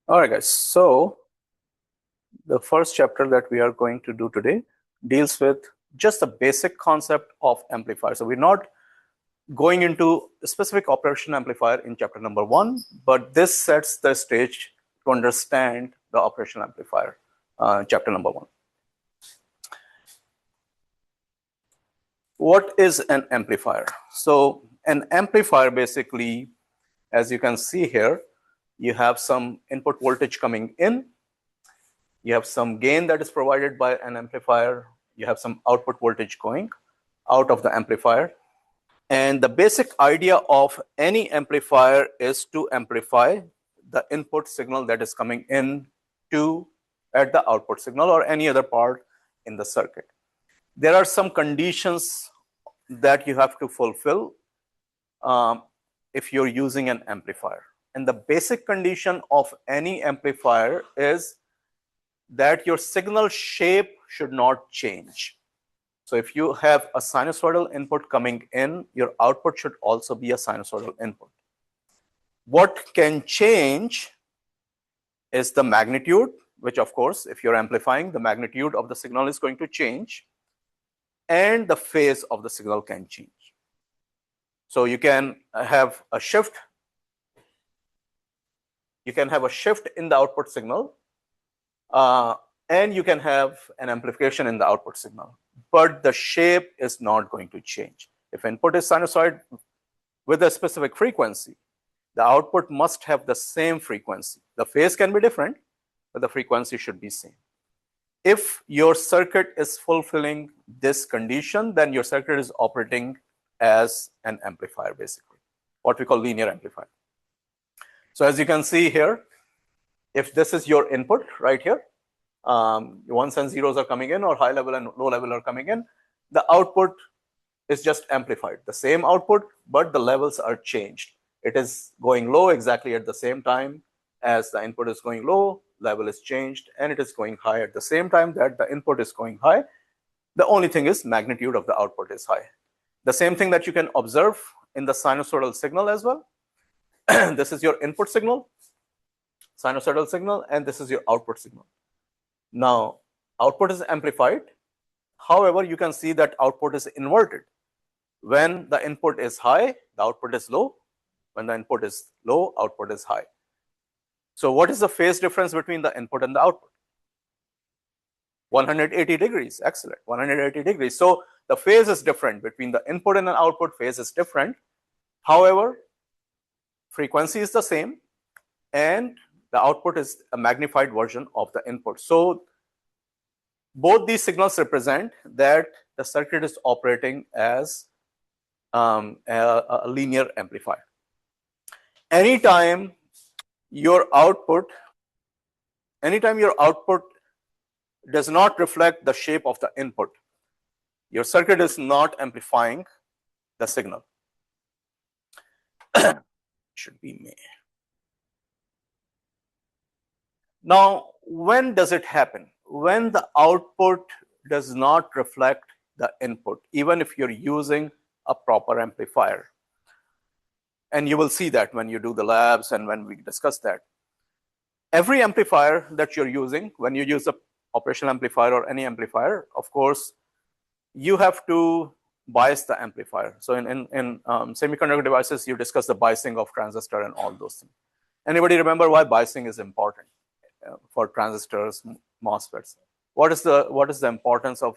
All right, guys. So the first chapter that we are going to do today deals with just the basic concept of amplifier. So we're not going into a specific operation amplifier in chapter number 1, but this sets the stage to understand the operational amplifier, chapter number 1. What is an amplifier? So an amplifier basically, as you can see here, you have some input voltage coming in, you have some gain that is provided by an amplifier, you have some output voltage going out of the amplifier. And the basic idea of any amplifier is to amplify the input signal that is coming in to at the output signal or any other part in the circuit. There are some conditions that you have to fulfill if you're using an amplifier. And the basic condition of any amplifier is that your signal shape should not change. So if you have a sinusoidal input coming in, your output should also be a sinusoidal input. What can change is the magnitude, which of course, if you're amplifying, the magnitude of the signal is going to change, and the phase of the signal can change. So you can have a shift. You can have a shift in the output signal, and you can have an amplification in the output signal, but the shape is not going to change. If input is sinusoid with a specific frequency, the output must have the same frequency. The phase can be different, but the frequency should be same. If your circuit is fulfilling this condition, then your circuit is operating as an amplifier, basically, what we call linear amplifier. So as you can see here, if this is your input right here, ones and zeros are coming in, or high level and low level are coming in, the output is just amplified. The same output, but the levels are changed. It is going low exactly at the same time as the input is going low, level is changed, and it is going high at the same time that the input is going high. The only thing is magnitude of the output is high. The same thing that you can observe in the sinusoidal signal as well. This is your input signal, sinusoidal signal, and this is your output signal. Now, output is amplified. However, you can see that output is inverted. When the input is high, the output is low. When the input is low, output is high. So what is the phase difference between the input and the output? 180 degrees. Excellent. 180 degrees. So the phase is different between the input and the output. Phase is different. However, frequency is the same, and the output is a magnified version of the input. So both these signals represent that the circuit is operating as a linear amplifier. Anytime your output does not reflect the shape of the input, your circuit is not amplifying the signal. Should be me. Now, when does it happen? When the output does not reflect the input, even if you're using a proper amplifier. And you will see that when you do the labs and when we discuss that. Every amplifier that you're using, when you use a operational amplifier or any amplifier, of course, you have to bias the amplifier. So in semiconductor devices, you discuss the biasing of transistor and all those things. Anybody remember why biasing is important for transistors, MOSFETs? What is the importance of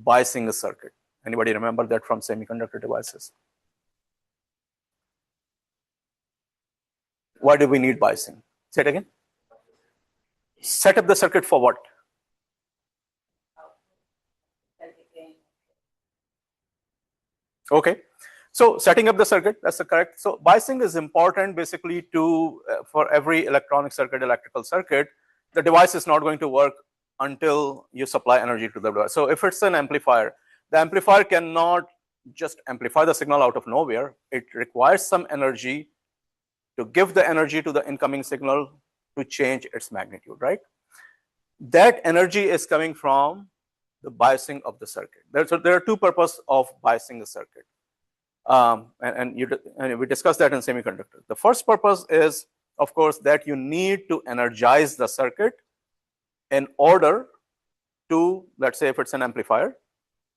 biasing a circuit? Anybody remember that from semiconductor devices? Why do we need biasing? Say it again. Set up the circuit for what? Okay, so setting up the circuit, that's the correct. So biasing is important basically to for every electronic circuit, electrical circuit. The device is not going to work until you supply energy to the device. So if it's an amplifier, the amplifier cannot just amplify the signal out of nowhere. It requires some energy to give the energy to the incoming signal to change its magnitude, right? That energy is coming from the biasing of the circuit. There are two purposes of biasing the circuit. And we discussed that in semiconductor. The first purpose is of course, that you need to energize the circuit in order to, let's say if it's an amplifier,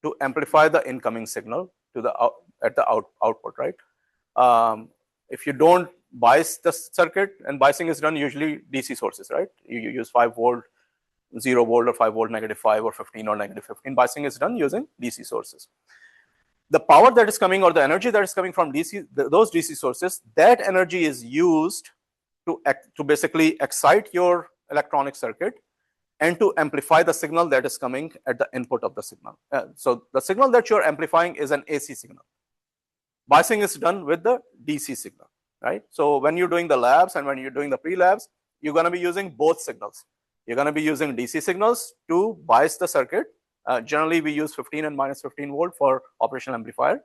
to amplify the incoming signal to the output, right? If you don't bias the circuit, and biasing is done usually DC sources, right? You use 5 volt, 0 volt, or 5 volt -5, or 15 or -15. Biasing is done using DC sources. The power that is coming, or the energy that is coming from those DC sources, that energy is used to basically excite your electronic circuit and to amplify the signal that is coming at the input of the signal. So the signal that you're amplifying is an AC signal. Biasing is done with the DC signal, right? So when you're doing the labs and when you're doing the pre-labs, you're going to be using both signals. You're going to be using DC signals to bias the circuit. Generally, we use 15 and -15 volt for operational amplifier.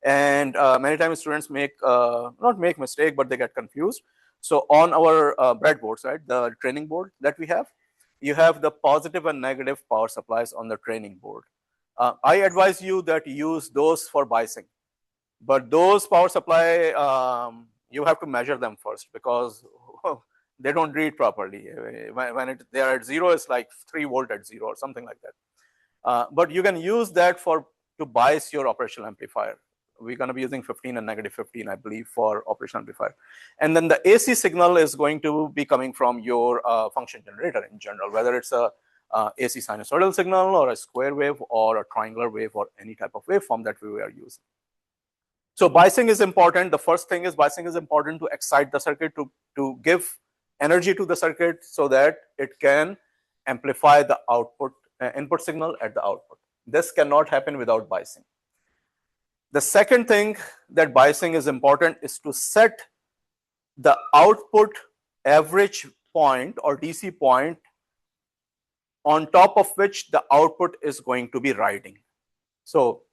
And many times students not make mistake, but they get confused. So on our breadboards, right, the training board that we have, you have the positive and negative power supplies on the training board. I advise you that you use those for biasing. But those power supply, you have to measure them first, because they don't read properly. When they are at 0, it's like 3 volt at 0 or something like that. But you can use that to bias your operational amplifier. We're going to be using 15 and -15, I believe, for operational amplifier. And then the AC signal is going to be coming from your function generator in general, whether it's a AC sinusoidal signal or a square wave or a triangular wave or any type of waveform that we are using. So biasing is important. The first thing is biasing is important to excite the circuit, to give energy to the circuit so that it can amplify the output input signal at the output. This cannot happen without biasing. The second thing that biasing is important is to set the output average point or DC point on top of which the output is going to be riding. So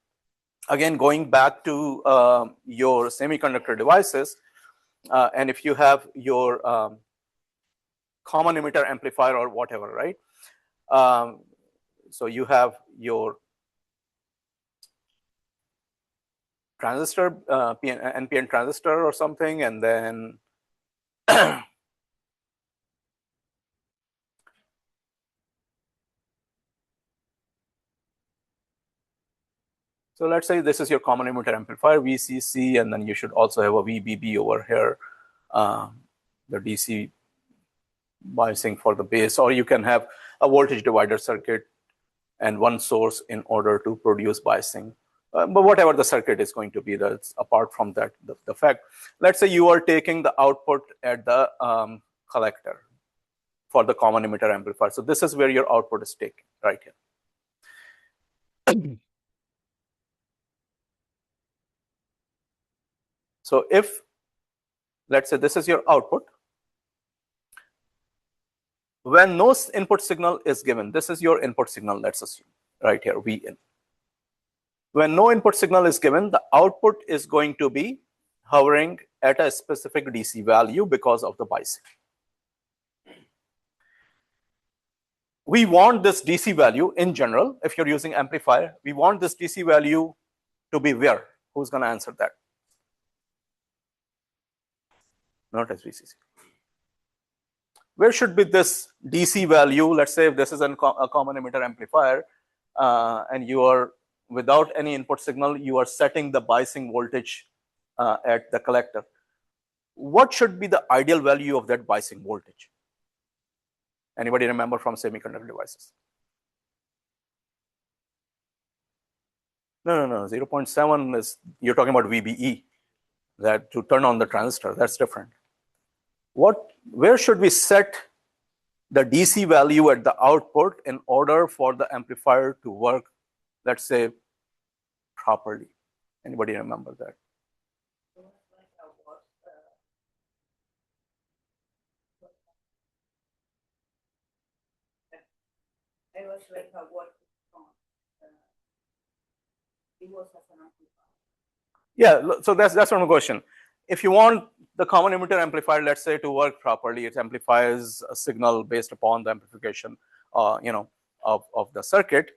again, going back to your semiconductor devices, and if you have your common emitter amplifier or whatever, right? So you have your transistor, NPN transistor or something, and then so let's say this is your common emitter amplifier, VCC, and then you should also have a VBB over here, the DC biasing for the base, or you can have a voltage divider circuit and one source in order to produce biasing. But whatever the circuit is going to be, that's apart from that, the fact. Let's say you are taking the output at the collector for the common emitter amplifier. So this is where your output is taken, right here. So if, let's say this is your output, when no input signal is given, this is your input signal, let's assume, right here, Vin. When no input signal is given, the output is going to be hovering at a specific DC value because of the biasing. We want this DC value in general, if you're using amplifier, we want this DC value to be where? Who's going to answer that? Not as VCC. Where should be this DC value? Let's say if this is a common emitter amplifier and you are without any input signal, you are setting the biasing voltage at the collector. What should be the ideal value of that biasing voltage? Anybody remember from semiconductor devices? No. 0.7 is, you're talking about VBE, that to turn on the transistor, that's different. Where should we set the DC value at the output in order for the amplifier to work, let's say, properly? Anybody remember that? It was like a what it was as an amplifier. Yeah, so that's one question. If you want the common emitter amplifier, let's say, to work properly, it amplifies a signal based upon the amplification, of the circuit.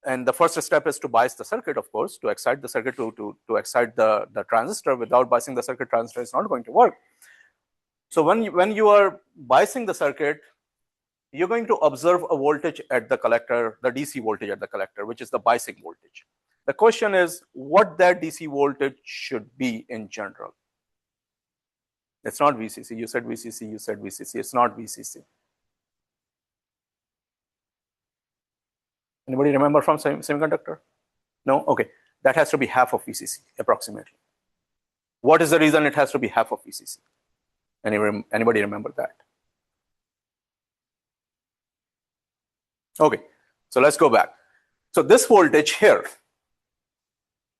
And the first step is to bias the circuit, of course, to excite the circuit, to excite the transistor. Without biasing the circuit, transistor is not going to work. So when you are biasing the circuit, you're going to observe a voltage at the collector, the DC voltage at the collector, which is the biasing voltage. The question is what that DC voltage should be in general. It's not VCC. You said VCC, you said VCC. It's not VCC. Anybody remember from semiconductor? No? Okay. That has to be half of VCC, approximately. What is the reason it has to be half of VCC? Anybody remember that? Okay. So let's go back. So this voltage here,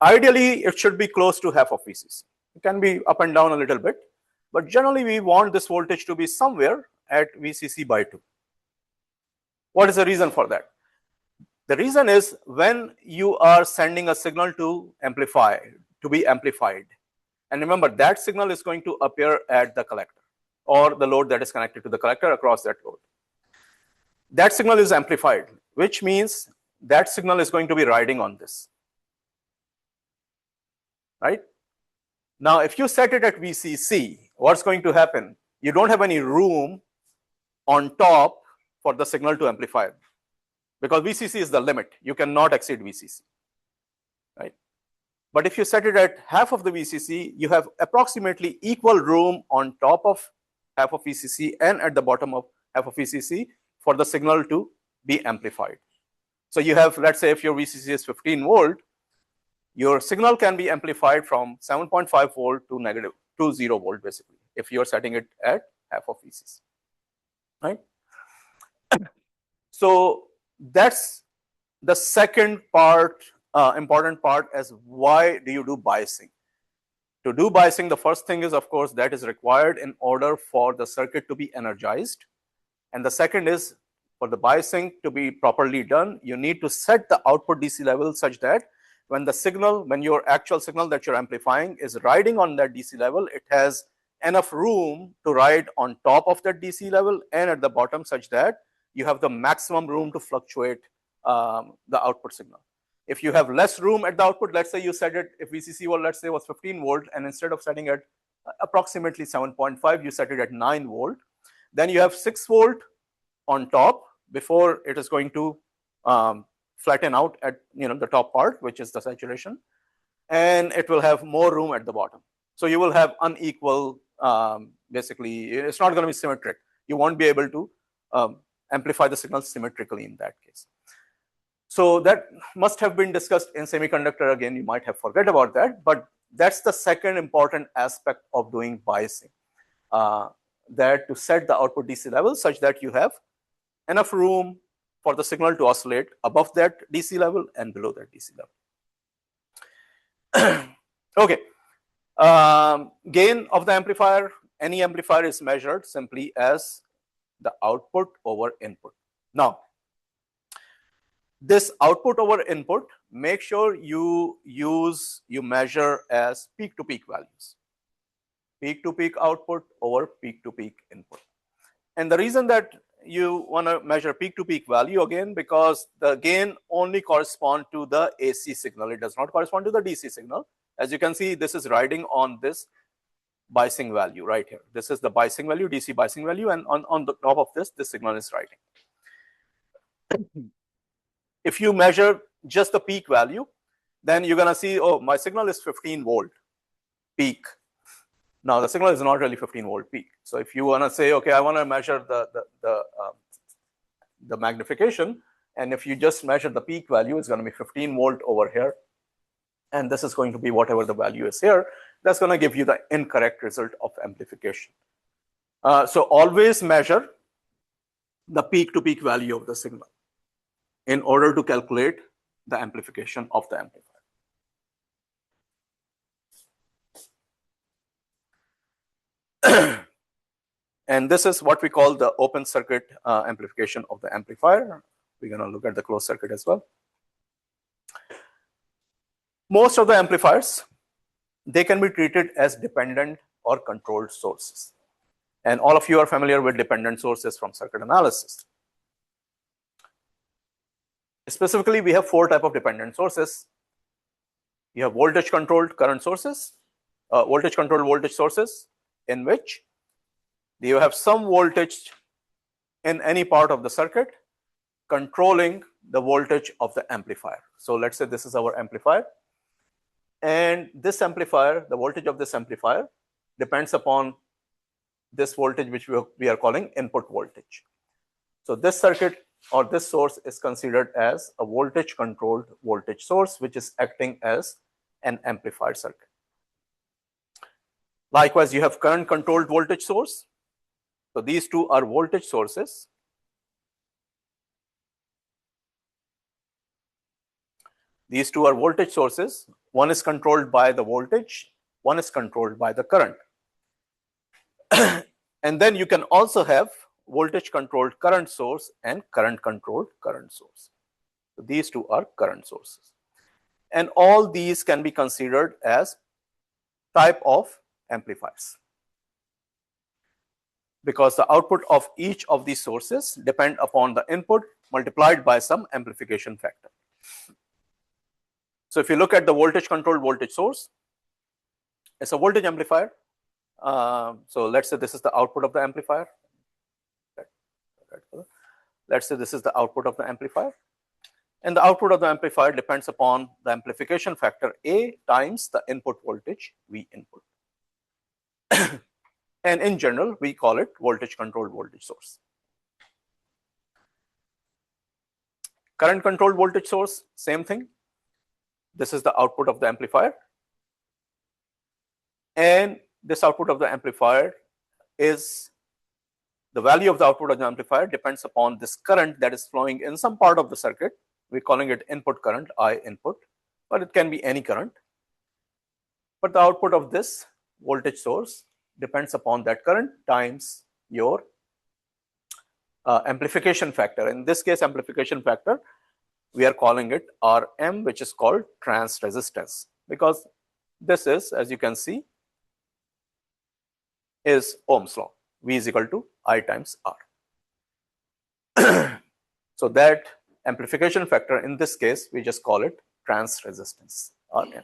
ideally, it should be close to half of VCC. It can be up and down a little bit, but generally, we want this voltage to be somewhere at VCC by 2. What is the reason for that? The reason is when you are sending a signal to amplify, to be amplified, and remember that signal is going to appear at the collector or the load that is connected to the collector across that load. That signal is amplified, which means that signal is going to be riding on this, right? Now, if you set it at VCC, what's going to happen? You don't have any room on top for the signal to amplify, because VCC is the limit. You cannot exceed VCC, right? But if you set it at half of the VCC, you have approximately equal room on top of half of VCC and at the bottom of half of VCC for the signal to be amplified. So you have, let's say if your VCC is 15 volt, your signal can be amplified from 7.5 volt to 0 volt, basically, if you're setting it at half of VCC, right? So that's the second part, important part, as why do you do biasing? To do biasing, the first thing is, of course, that is required in order for the circuit to be energized. And the second is, for the biasing to be properly done, you need to set the output DC level such that when the signal, when your actual signal that you're amplifying is riding on that DC level, it has enough room to ride on top of that DC level and at the bottom, such that you have the maximum room to fluctuate the output signal. If you have less room at the output, let's say you set it, if VCC was, let's say, was 15 volt, and instead of setting it approximately 7.5, you set it at 9 volt, then you have 6 volt on top before it is going to flatten out at the top part, which is the saturation, and it will have more room at the bottom. So you will have unequal, basically, it's not going to be symmetric. You won't be able to amplify the signal symmetrically in that case. So that must have been discussed in semiconductor. Again, you might have forgot about that, but that's the second important aspect of doing biasing, that to set the output DC level such that you have enough room for the signal to oscillate above that DC level and below that DC level. Okay. Gain of the amplifier, any amplifier is measured simply as the output over input. Now, this output over input, make sure you measure as peak to peak values. Peak to peak output over peak to peak input. And the reason that you want to measure peak to peak value, again, because the gain only corresponds to the AC signal. It does not correspond to the DC signal. As you can see, this is riding on this biasing value right here. This is the biasing value, DC biasing value, and on the top of this signal is riding. If you measure just the peak value, then you're going to see, oh, my signal is 15 volt peak. Now, the signal is not really 15 volt peak. So if you want to say, okay, I want to measure the magnification, and if you just measure the peak value, it's going to be 15 volt over here. And this is going to be whatever the value is here. That's going to give you the incorrect result of amplification. So always measure the peak to peak value of the signal in order to calculate the amplification of the amplifier. And this is what we call the open circuit amplification of the amplifier. We're going to look at the closed circuit as well. Most of the amplifiers, they can be treated as dependent or controlled sources. And all of you are familiar with dependent sources from circuit analysis. Specifically, we have 4 types of dependent sources. You have voltage controlled current sources, voltage controlled voltage sources, in which you have some voltage in any part of the circuit controlling the voltage of the amplifier. So let's say this is our amplifier, and this amplifier, the voltage of this amplifier depends upon this voltage which we are calling input voltage. So this circuit or this source is considered as a voltage controlled voltage source, which is acting as an amplified circuit. Likewise, you have current controlled voltage source. So these two are voltage sources. These two are voltage sources. One is controlled by the voltage, one is controlled by the current. And then you can also have voltage controlled current source and current controlled current source. So these two are current sources. And all these can be considered as type of amplifiers, because the output of each of these sources depend upon the input multiplied by some amplification factor. So if you look at the voltage controlled voltage source, it's a voltage amplifier. So let's say this is the output of the amplifier. Let's say this is the output of the amplifier. And the output of the amplifier depends upon the amplification factor A times the input voltage V input. And in general, we call it voltage controlled voltage source. Current controlled voltage source, same thing. This is the output of the amplifier. And this output of the amplifier is the value of the output of the amplifier depends upon this current that is flowing in some part of the circuit. We're calling it input current, I input, but it can be any current. But the output of this voltage source depends upon that current times your amplification factor. In this case, amplification factor, we are calling it Rm, which is called trans resistance, because this is, as you can see, is Ohm's law. V is equal to I times R. So that amplification factor, in this case, we just call it trans resistance, Rm.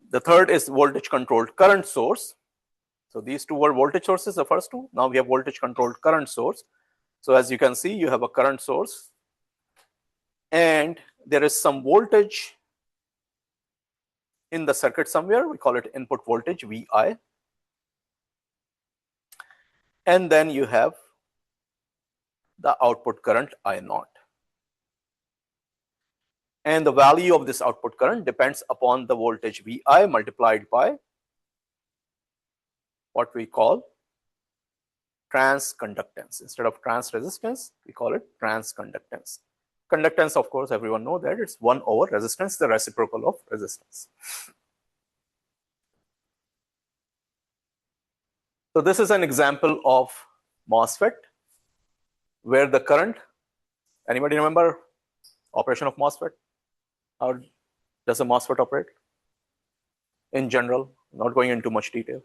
The third is voltage controlled current source. So these two were voltage sources, the first two. Now we have voltage controlled current source. So as you can see, you have a current source and there is some voltage in the circuit somewhere. We call it input voltage, Vi. And then you have the output current, I naught. And the value of this output current depends upon the voltage Vi multiplied by what we call transconductance. Instead of trans resistance, we call it transconductance. Conductance, of course, everyone knows that it's 1 over resistance, the reciprocal of resistance. So this is an example of MOSFET where the current, anybody remember operation of MOSFET? How does a MOSFET operate? In general, not going into much detail.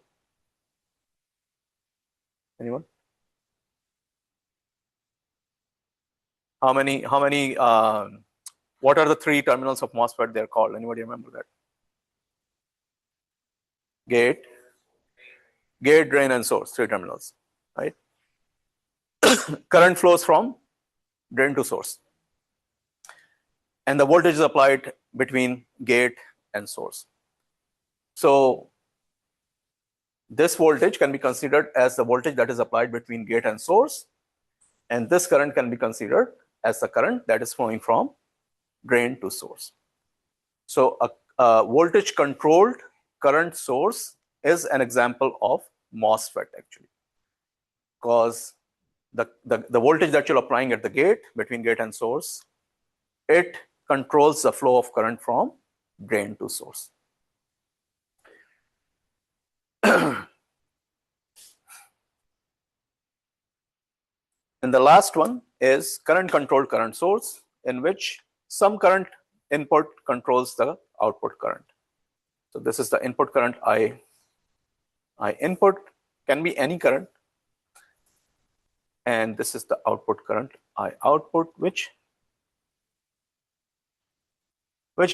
Anyone? How many, what are the 3 terminals of MOSFET they're called? Anybody remember that? Gate, drain, and source, 3 terminals, right? Current flows from drain to source. And the voltage is applied between gate and source. So this voltage can be considered as the voltage that is applied between gate and source. And this current can be considered as the current that is flowing from drain to source. So a voltage controlled current source is an example of MOSFET actually, because the voltage that you're applying at the gate, between gate and source, it controls the flow of current from drain to source. And the last one is current controlled current source, in which some current input controls the output current. So this is the input current I input, can be any current. and this is the output current I output, which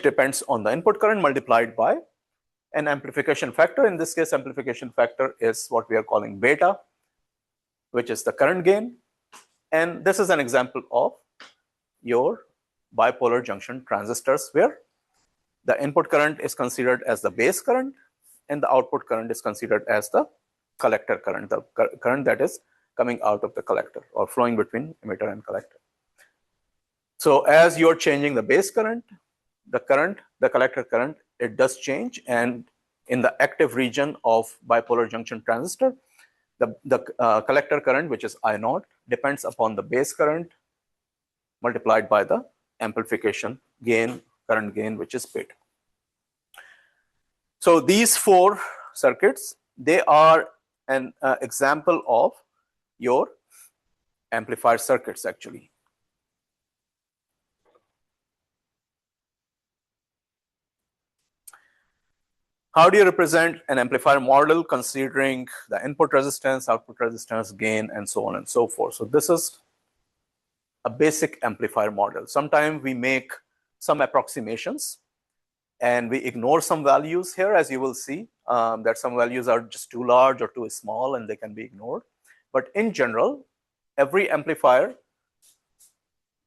depends on the input current multiplied by an amplification factor. In this case, amplification factor is what we are calling beta, which is the current gain. And this is an example of your bipolar junction transistors where the input current is considered as the base current and the output current is considered as the collector current, the current that is coming out of the collector or flowing between emitter and collector. So as you're changing the base current, the collector current, it does change. And in the active region of bipolar junction transistor, the collector current, which is I naught, depends upon the base current multiplied by the amplification gain, current gain, which is beta. So these four circuits, they are an example of your amplifier circuits actually. How do you represent an amplifier model considering the input resistance, output resistance, gain, and so on and so forth? So this is a basic amplifier model. Sometimes we make some approximations and we ignore some values here, as you will see, that some values are just too large or too small and they can be ignored. But in general, every amplifier,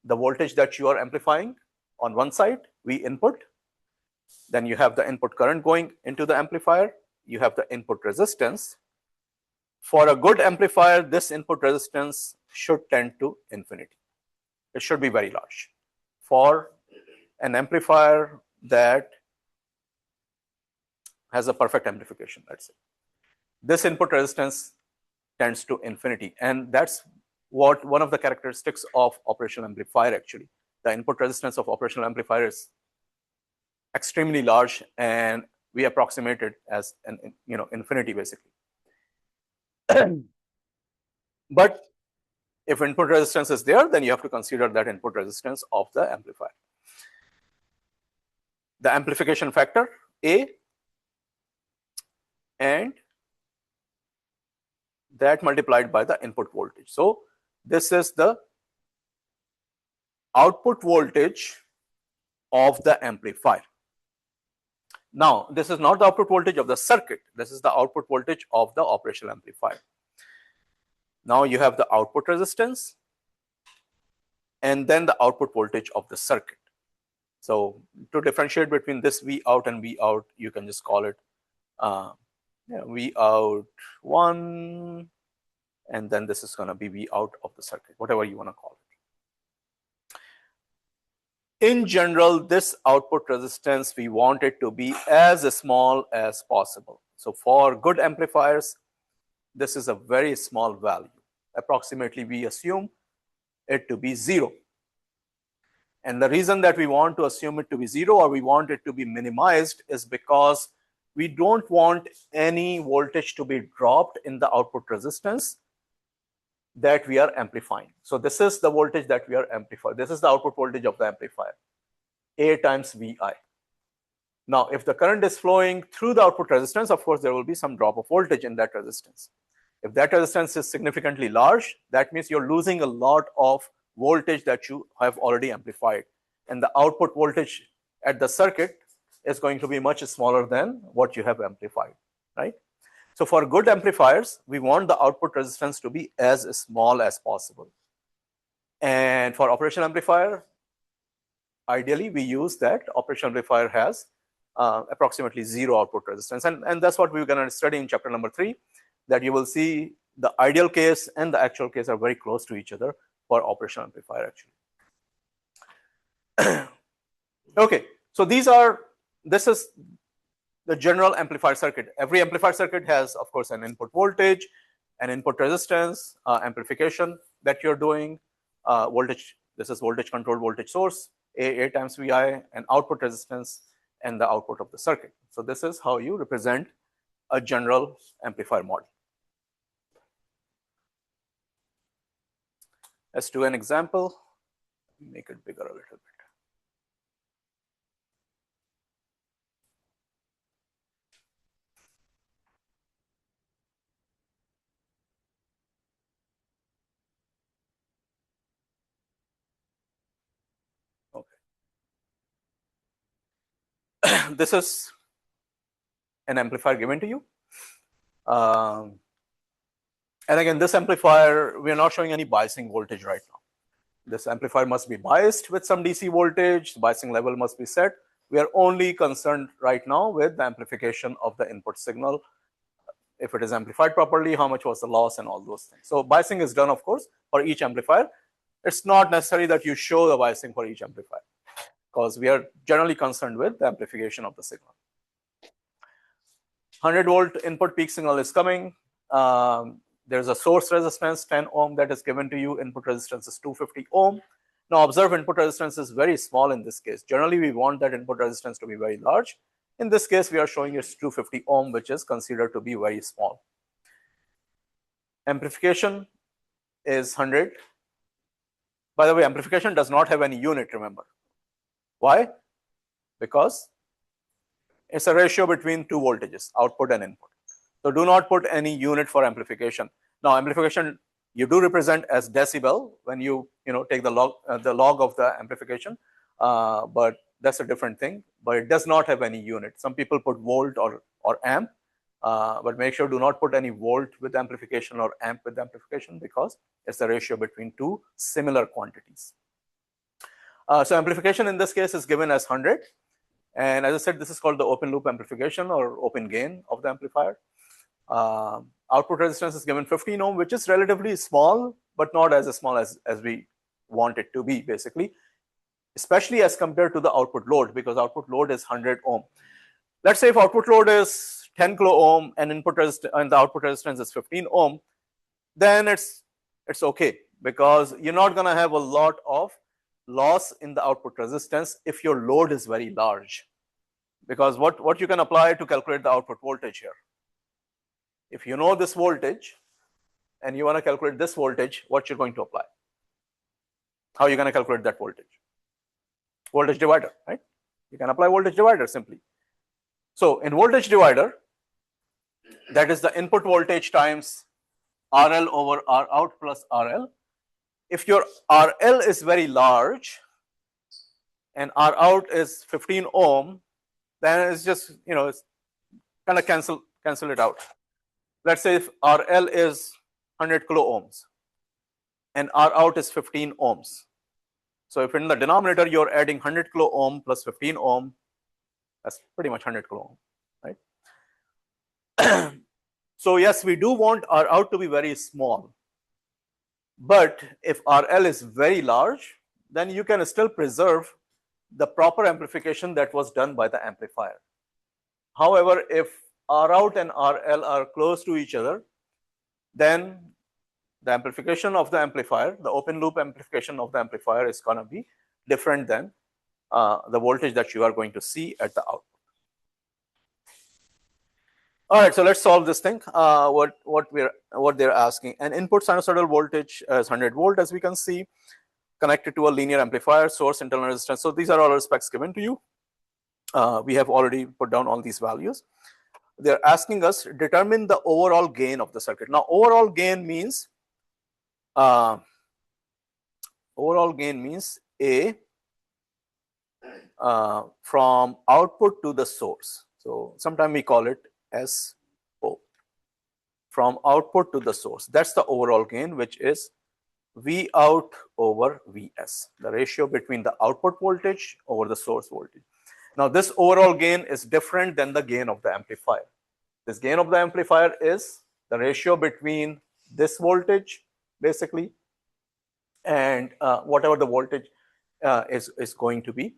the voltage that you are amplifying on one side, we input. Then you have the input current going into the amplifier. You have the input resistance. For a good amplifier, this input resistance should tend to infinity. It should be very large. For an amplifier that has a perfect amplification, let's say, this input resistance tends to infinity. And that's what one of the characteristics of operational amplifier actually. The input resistance of operational amplifier is extremely large, and we approximate it as an infinity basically. But if input resistance is there, then you have to consider that input resistance of the amplifier. The amplification factor A, and that multiplied by the input voltage. So this is the output voltage of the amplifier. Now, this is not the output voltage of the circuit. This is the output voltage of the operational amplifier. Now you have the output resistance and then the output voltage of the circuit. So to differentiate between this V out and V out, you can just call it V out 1, and then this is going to be V out of the circuit, whatever you want to call it. In general, this output resistance, we want it to be as small as possible. So for good amplifiers, this is a very small value. Approximately, we assume it to be 0. And the reason that we want to assume it to be 0 or we want it to be minimized is because we don't want any voltage to be dropped in the output resistance that we are amplifying. So this is the voltage that we are amplifying. This is the output voltage of the amplifier, A times Vi. Now, if the current is flowing through the output resistance, of course, there will be some drop of voltage in that resistance. If that resistance is significantly large, that means you're losing a lot of voltage that you have already amplified. And the output voltage at the circuit is going to be much smaller than what you have amplified, right? So for good amplifiers, we want the output resistance to be as small as possible. And for operational amplifier, ideally, we use that operational amplifier has approximately 0 output resistance. And that's what we're going to study in chapter number 3, that you will see the ideal case and the actual case are very close to each other for operational amplifier actually. Okay, so this is the general amplifier circuit. Every amplifier circuit has, of course, an input voltage, an input resistance, amplification that you're doing, voltage. This is voltage controlled voltage source, A times Vi, and output resistance, and the output of the circuit. So this is how you represent a general amplifier model. Let's do an example. Make it bigger a little bit. this is an amplifier given to you. And again, this amplifier, we are not showing any biasing voltage right now. This amplifier must be biased with some DC voltage, the biasing level must be set. We are only concerned right now with the amplification of the input signal. If it is amplified properly, how much was the loss and all those things. So biasing is done, of course, for each amplifier. It's not necessary that you show the biasing for each amplifier, because we are generally concerned with the amplification of the signal. 100-volt input peak signal is coming. There's a source resistance 10 ohm that is given to you. Input resistance is 250 ohm. Now observe, input resistance is very small in this case. Generally, we want that input resistance to be very large. In this case, we are showing it's 250 ohm, which is considered to be very small. Amplification is 100. By the way, amplification does not have any unit, remember. Why? Because it's a ratio between two voltages, output and input. So do not put any unit for amplification. Now, amplification you do represent as decibel when you take the log of the amplification, but that's a different thing. But it does not have any unit. Some people put volt or amp, but make sure do not put any volt with amplification or amp with amplification, because it's the ratio between two similar quantities. So amplification in this case is given as 100. And as I said, this is called the open loop amplification or open gain of the amplifier. Output resistance is given 15 ohm, which is relatively small, but not as small as we want it to be, basically, especially as compared to the output load, because output load is 100 ohm. Let's say if output load is 10 kilo ohm and the output resistance is 15 ohm, then it's okay, because you're not going to have a lot of loss in the output resistance if your load is very large. Because what you can apply to calculate the output voltage here, if you know this voltage and you want to calculate this voltage, what you're going to apply? How are you going to calculate that voltage? Voltage divider, right? You can apply voltage divider simply. So in voltage divider, that is the input voltage times RL over R out plus RL. If your RL is very large and R out is 15 ohm, then it's just, it's kind of cancel it out. Let's say if RL is 100 kilo ohms and R out is 15 ohms. So if in the denominator you're adding 100 kilo ohm plus 15 ohm, that's pretty much 100 kilo ohm, right? So yes, we do want R out to be very small. But if RL is very large, then you can still preserve the proper amplification that was done by the amplifier. However, if R out and RL are close to each other, then the amplification of the amplifier, the open loop amplification of the amplifier, is going to be different than the voltage that you are going to see at the output. All right, so let's solve this thing. What they're asking: an input sinusoidal voltage is 100 volt, as we can see, connected to a linear amplifier, source, internal resistance. So these are all specs given to you. We have already put down all these values. They're asking us determine the overall gain of the circuit. Now, overall gain means A from output to the source. So sometimes we call it SO. From output to the source. That's the overall gain, which is V out over Vs, the ratio between the output voltage over the source voltage. Now, this overall gain is different than the gain of the amplifier. This gain of the amplifier is the ratio between this voltage, basically, and whatever the voltage is going to be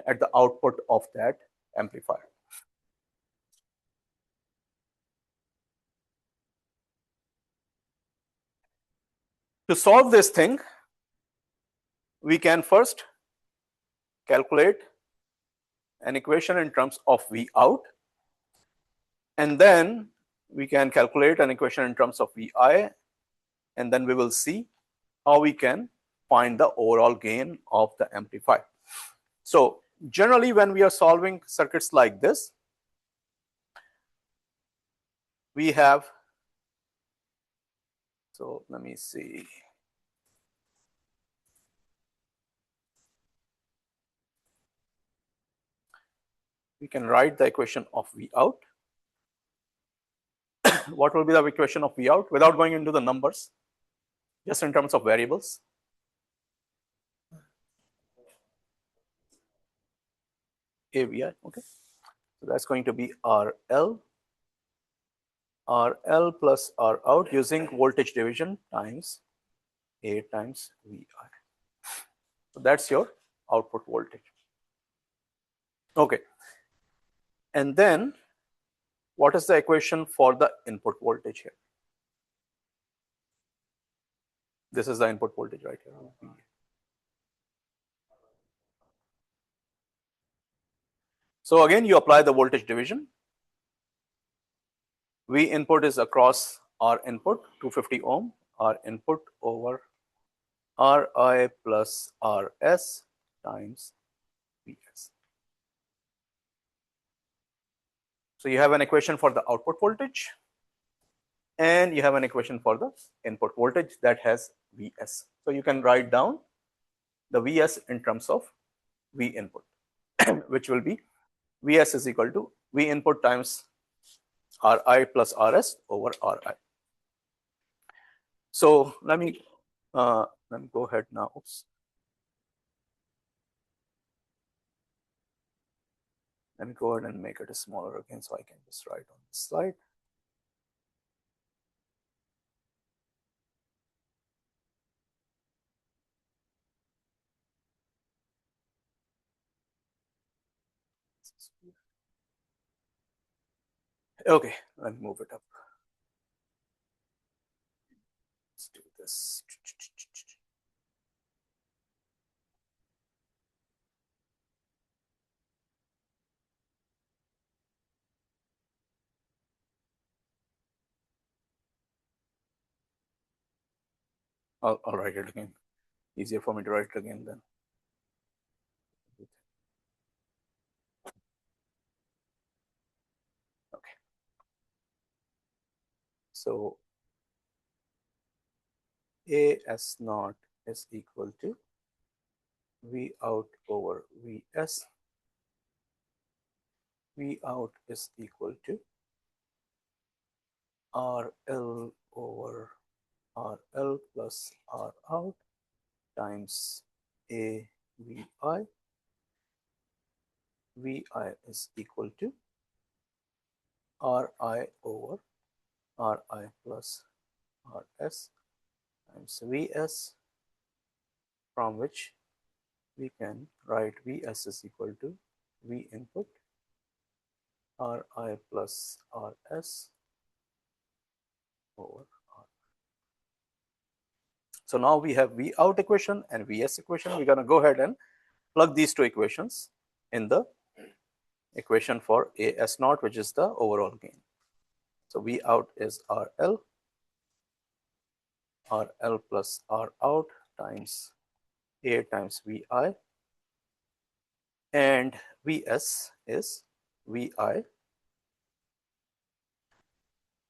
at the output of that amplifier. To solve this thing, we can first calculate an equation in terms of V out, and then we can calculate an equation in terms of Vi, and then we will see how we can find the overall gain of the amplifier. So generally, when we are solving circuits like this, we have, so let me see. we can write the equation of V out. What will be the equation of V out without going into the numbers, just in terms of variables? AVI, okay. So that's going to be RL plus R out using voltage division times A times VI. So that's your output voltage. Okay. And then what is the equation for the input voltage here? This is the input voltage right here. So again, you apply the voltage division. V input is across R input, 250 ohm, R input over Ri plus Rs times Vs. So you have an equation for the output voltage, and you have an equation for the input voltage that has Vs. So you can write down the Vs in terms of V input, which will be Vs is equal to V input times Ri plus Rs over Ri. So let me go ahead now. Oops. Let me go ahead and make it smaller again so I can just write on this slide. Okay, let me move it up. Let's do this. I'll write it again. Easier for me to write it again then. Okay. So AS naught is equal to V out over Vs. V out is equal to RL over RL plus R out times AVI. VI is equal to Ri over Ri plus Rs times Vs, from which we can write Vs is equal to V input Ri plus Rs over R. So now we have V out equation and Vs equation. We're going to go ahead and plug these two equations in the equation for AS naught, which is the overall gain. So V out is RL plus R out times A times VI, and Vs is VI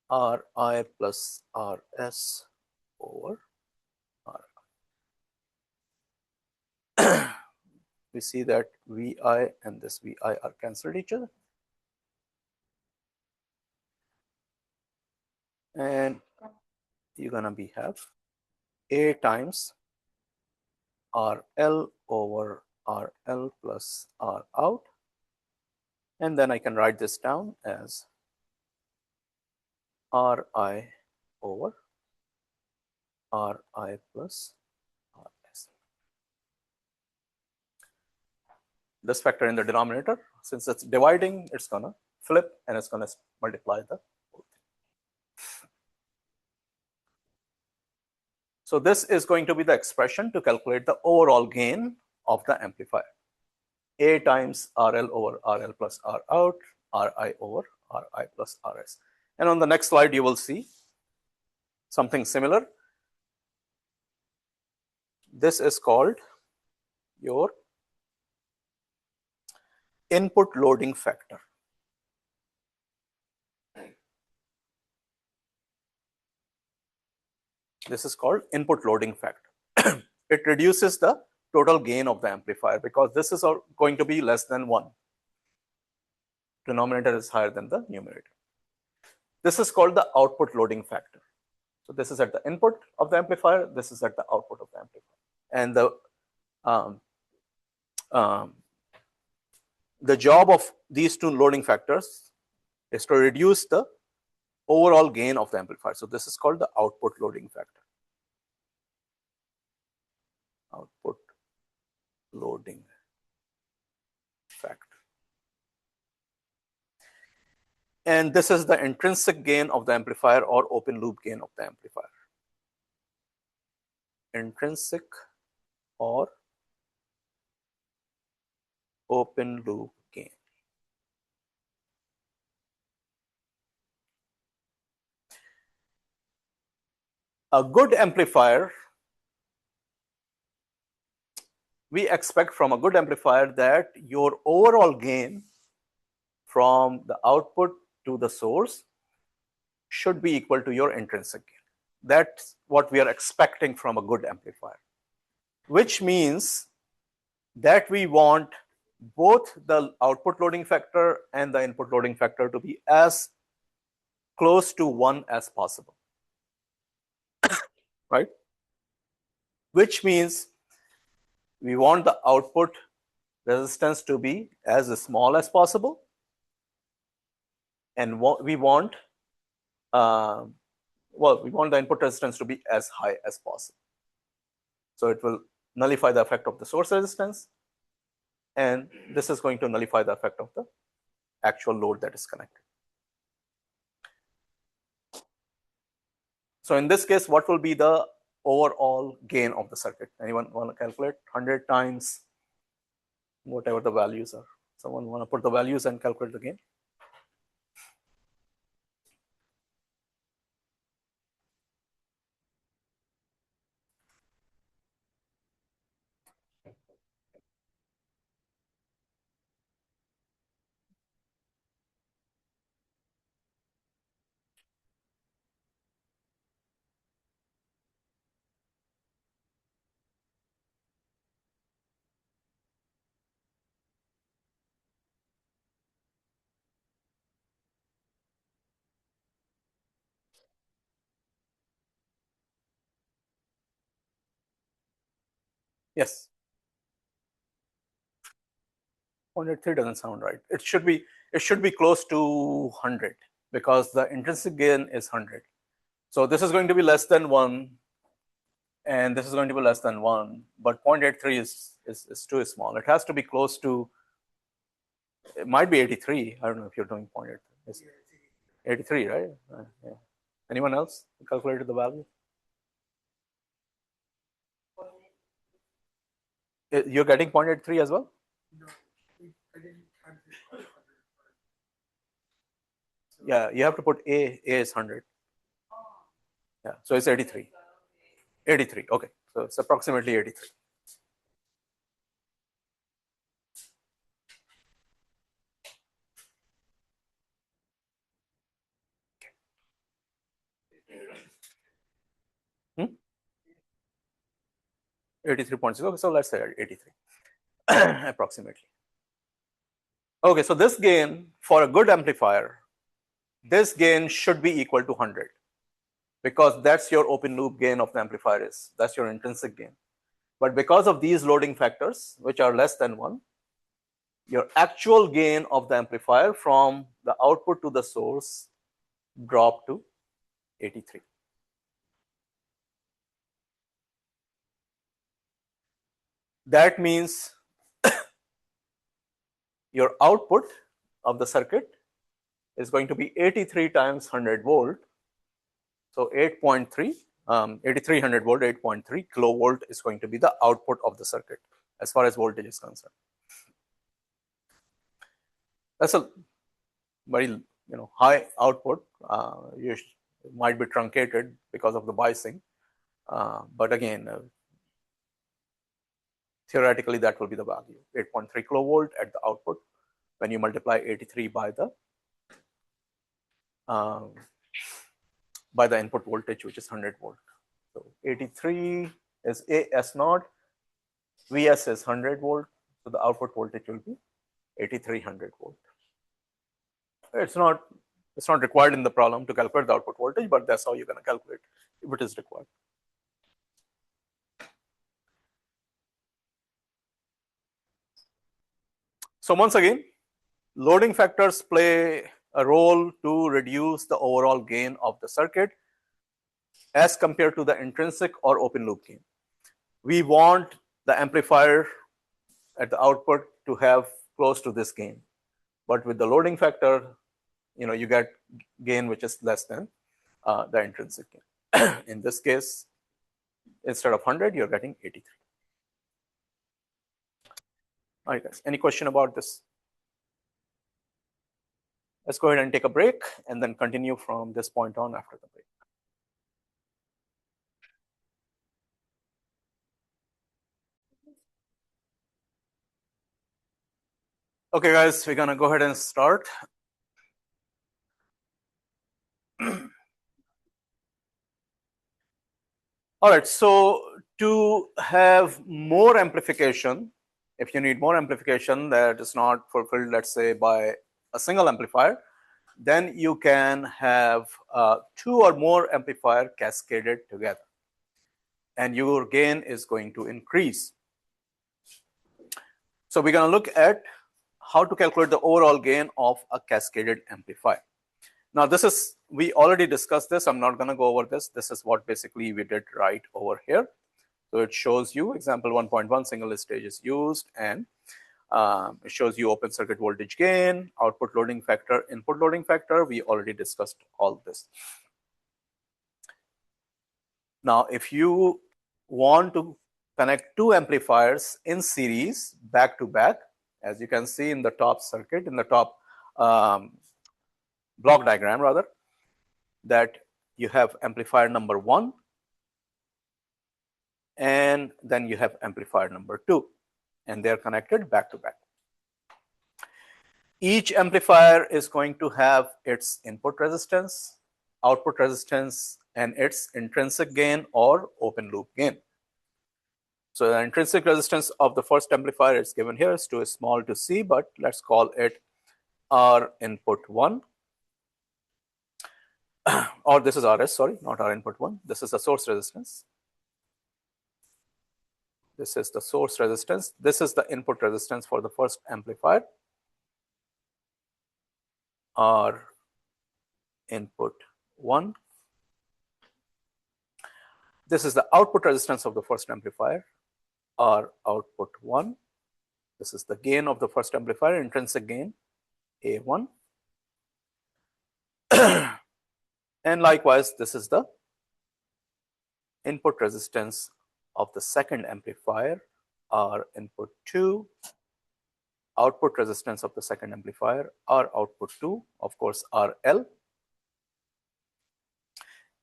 Ri plus Rs over R. We see that VI and this VI are cancelled each other, and you're gonna have A times RL over RL plus R out, and then I can write this down as Ri over Ri plus Rs. This factor in the denominator, since it's dividing, it's gonna flip and it's gonna multiply the whole thing. So this is going to be the expression to calculate the overall gain of the amplifier. A times RL over RL plus R out, Ri over Ri plus Rs. And on the next slide, you will see something similar. This is called your input loading factor. This is called input loading factor. It reduces the total gain of the amplifier because this is going to be less than 1. denominator is higher than the numerator. This is called the output loading factor. So this is at the input of the amplifier, this is at the output of the amplifier. And the job of these two loading factors is to reduce the overall gain of the amplifier. So this is called the output loading factor. Output loading factor. And this is the intrinsic gain of the amplifier or open loop gain of the amplifier. Intrinsic or open loop gain. A good amplifier, we expect from a good amplifier that your overall gain from the output to the source should be equal to your intrinsic gain. That's what we are expecting from a good amplifier, which means that we want both the output loading factor and the input loading factor to be as close to 1 as possible, right? Which means we want the output resistance to be as small as possible, and we want we want the input resistance to be as high as possible. So it will nullify the effect of the source resistance, and this is going to nullify the effect of the actual load that is connected. So in this case, what will be the overall gain of the circuit? Anyone want to calculate? 100 times whatever the values are. Someone want to put the values and calculate the gain? Yes. 0.83 doesn't sound right. It should be close to 100 because the intrinsic gain is 100. So this is going to be less than 1, and this is going to be less than 1, but 0.83 is too small. It has to be close to, it might be 83. I don't know if you're doing 0.83. It's 83, right? Yeah. Anyone else calculated the value? You're getting 0.83 as well? No, I didn't calculate. Yeah, you have to put A is 100. Yeah, so it's 83. 83, okay. So it's approximately 83. Hmm? 83.6, okay, so let's say 83, approximately. Okay, so this gain for a good amplifier, this gain should be equal to 100 because that's your open loop gain of the amplifier is, that's your intrinsic gain. But because of these loading factors, which are less than 1, your actual gain of the amplifier from the output to the source dropped to 83. That means your output of the circuit is going to be 83 times 100 volt. So 8.3, 8300 volt, 8.3 kilovolt is going to be the output of the circuit as far as voltage is concerned. That's a very high output. It might be truncated because of the biasing, but again, theoretically that will be the value, 8.3 kilovolt at the output when you multiply 83 by the input voltage, which is 100 volt. So 83 is AS naught, VS is 100 volt, so the output voltage will be 8300 volt. It's not required in the problem to calculate the output voltage, but that's how you're going to calculate if it is required. So once again, loading factors play a role to reduce the overall gain of the circuit as compared to the intrinsic or open loop gain. We want the amplifier at the output to have close to this gain, but with the loading factor, you get gain which is less than the intrinsic gain. In this case, instead of 100, you're getting 83. All right, guys, any question about this? Let's go ahead and take a break and then continue from this point on after the break. Okay, guys, we're gonna go ahead and start. All right, so to have more amplification, if you need more amplification that is not fulfilled, let's say, by a single amplifier, then you can have 2 or more amplifier cascaded together, and your gain is going to increase. So we're going to look at how to calculate the overall gain of a cascaded amplifier. Now, we already discussed this. I'm not going to go over this. This is what basically we did right over here. So it shows you example 1.1 single stage is used, and it shows you open circuit voltage gain, output loading factor, input loading factor. We already discussed all this. Now, if you want to connect 2 amplifiers in series back to back, as you can see in the top circuit, in the top block diagram rather, that you have amplifier number 1 and then you have amplifier number 2, and they're connected back to back. Each amplifier is going to have its input resistance, output resistance, and its intrinsic gain or open loop gain. So the intrinsic resistance of the first amplifier is given here, is too small to see, but let's call it R input 1. Or this is RS, sorry, not R input 1. This is the source resistance. This is the source resistance. This is the input resistance for the first amplifier, R input 1. This is the output resistance of the first amplifier, R output 1. This is the gain of the first amplifier, intrinsic gain, A1. And likewise, this is the input resistance of the second amplifier, R input 2. Output resistance of the second amplifier, R output 2, of course, RL.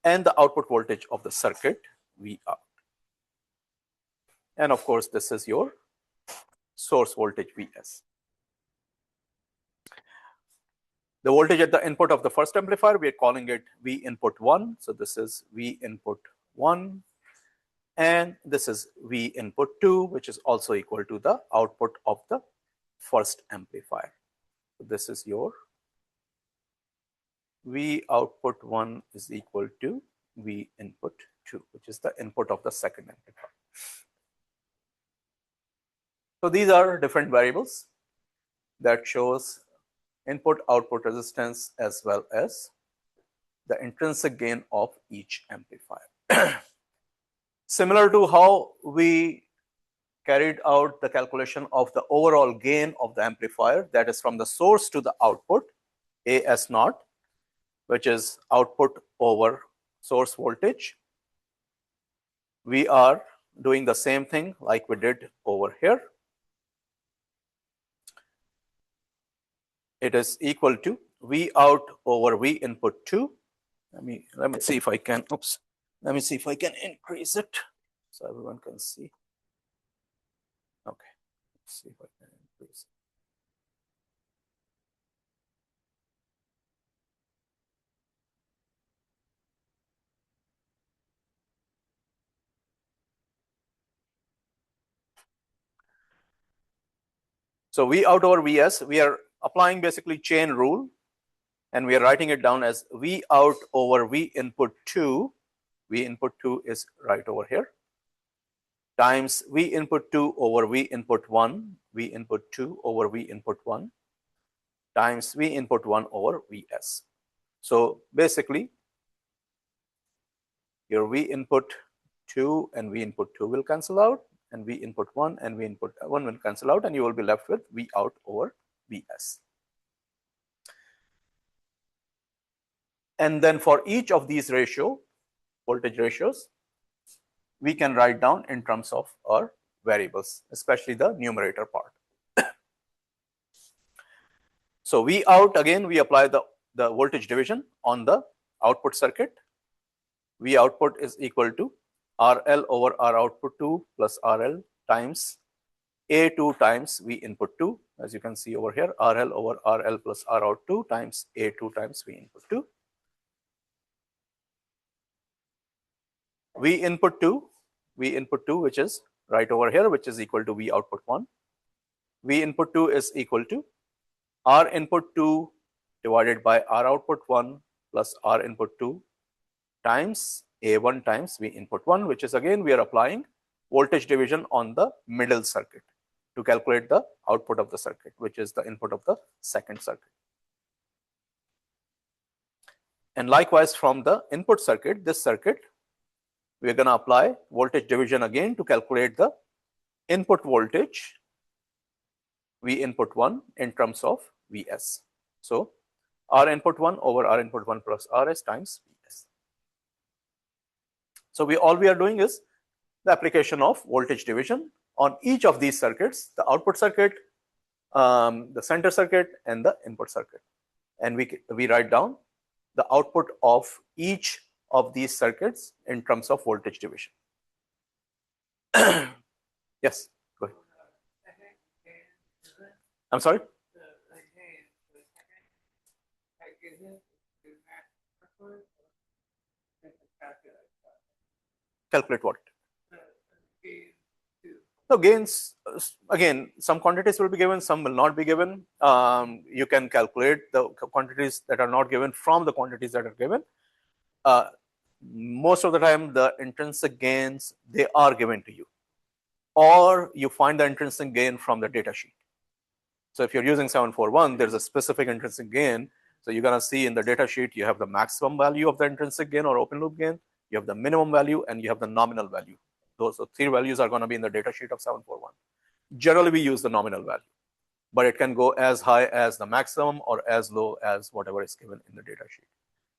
And the output voltage of the circuit, V out. And of course, this is your source voltage, Vs. The voltage at the input of the first amplifier, we are calling it V input 1. So this is V input 1. And this is V input 2, which is also equal to the output of the first amplifier. So this is your V output 1 is equal to V input 2, which is the input of the second amplifier. So these are different variables that shows input output resistance as well as the intrinsic gain of each amplifier. Similar to how we carried out the calculation of the overall gain of the amplifier, that is from the source to the output, AS naught, which is output over source voltage. We are doing the same thing like we did over here. It is equal to V out over V input 2. Let me see if I can, let me see if I can increase it so everyone can see. Okay, let's see if I can increase it. So V out over Vs, we are applying basically chain rule and we are writing it down as V out over V input 2. V input 2 is right over here, times V input 2 over V input 1, V input 2 over V input 1, times V input 1 over Vs. So basically, your V input 2 and V input 2 will cancel out, and V input 1 and V input 1 will cancel out, and you will be left with V out over Vs. And then for each of these voltage ratios, we can write down in terms of our variables, especially the numerator part. So V out, again, we apply the voltage division on the output circuit. V output is equal to RL over R output 2 plus RL times A2 times V input 2. As you can see over here, RL over RL plus R out 2 times A2 times V input 2. V input 2, which is right over here, which is equal to V output 1. V input 2 is equal to R input 2 divided by R output 1 plus R input 2 times A1 times V input 1, which is, again, we are applying voltage division on the middle circuit to calculate the output of the circuit, which is the input of the second circuit. And likewise, from the input circuit, this circuit, we are going to apply voltage division again to calculate the input voltage V input 1 in terms of Vs. So R input 1 over R input 1 plus Rs times Vs. So all we are doing is the application of voltage division on each of these circuits, the output circuit, the center circuit, and the input circuit. And we write down the output of each of these circuits in terms of voltage division. Yes, go ahead. I'm sorry? Calculate what? So gains, again, some quantities will be given, some will not be given. You can calculate the quantities that are not given from the quantities that are given. Most of the time, the intrinsic gains, they are given to you, or you find the intrinsic gain from the data sheet. So if you're using 741, there's a specific intrinsic gain. So you're going to see in the data sheet, you have the maximum value of the intrinsic gain or open loop gain, you have the minimum value, and you have the nominal value. Those three values are going to be in the data sheet of 741. Generally, we use the nominal value, but it can go as high as the maximum or as low as whatever is given in the data sheet.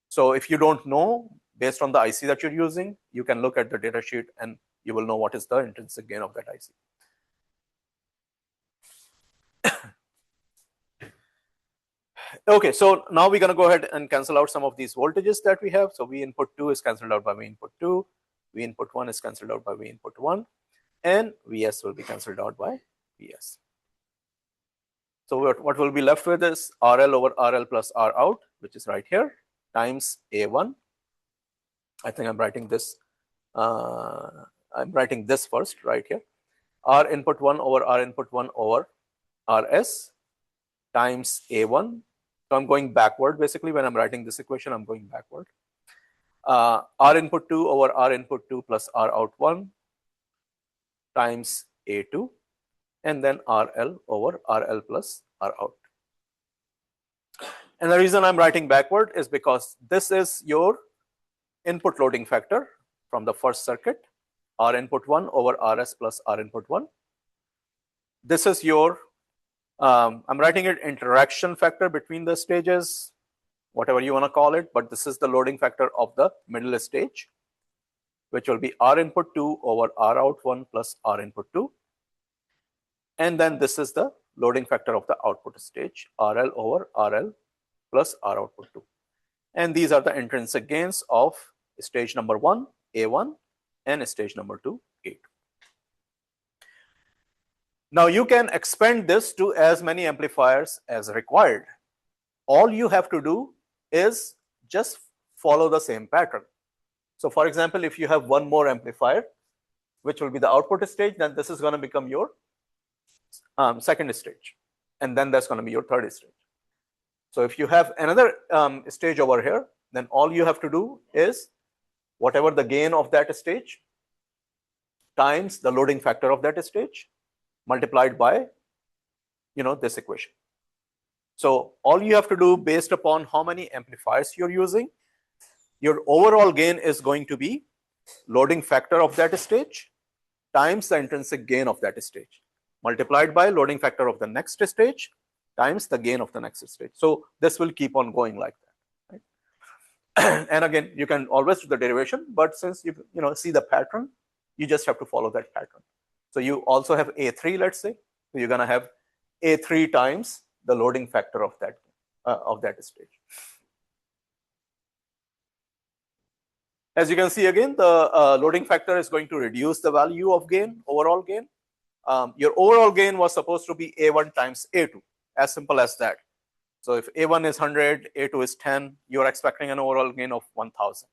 So if you don't know, based on the IC that you're using, you can look at the data sheet and you will know what is the intrinsic gain of that IC. Okay, so now we're going to go ahead and cancel out some of these voltages that we have. So V input 2 is cancelled out by V input 2, V input 1 is cancelled out by V input 1, and Vs will be cancelled out by Vs. So what will be left with is RL over RL plus R out, which is right here, times A1. I think I'm writing this first right here. R input 1 over R input 1 over Rs times A1. So I'm going backward. Basically, when I'm writing this equation, I'm going backward. R input 2 over R input 2 plus R out 1 times A2, and then RL over RL plus R out. And the reason I'm writing backward is because this is your input loading factor from the first circuit, R input 1 over Rs plus R input 1. This is your, I'm writing it interaction factor between the stages, whatever you want to call it, but this is the loading factor of the middle stage, which will be R input 2 over R out 1 plus R input 2. And then this is the loading factor of the output stage, RL over RL plus R output 2. And these are the intrinsic gains of stage number 1, A1, and stage number 2, A2. Now you can expand this to as many amplifiers as required. All you have to do is just follow the same pattern. So for example, if you have one more amplifier, which will be the output stage, then this is going to become your second stage. And then that's going to be your third stage. So if you have another stage over here, then all you have to do is whatever the gain of that stage times the loading factor of that stage multiplied by this equation. So all you have to do based upon how many amplifiers you're using, your overall gain is going to be loading factor of that stage times the intrinsic gain of that stage multiplied by loading factor of the next stage times the gain of the next stage. So this will keep on going like that, right? And again, you can always do the derivation, but since you see the pattern, you just have to follow that pattern. So you also have A3, let's say, so you're going to have A3 times the loading factor of that stage. As you can see again, the loading factor is going to reduce the value of gain, overall gain. Your overall gain was supposed to be A1 times A2, as simple as that. So if A1 is 100, A2 is 10, you're expecting an overall gain of 1000.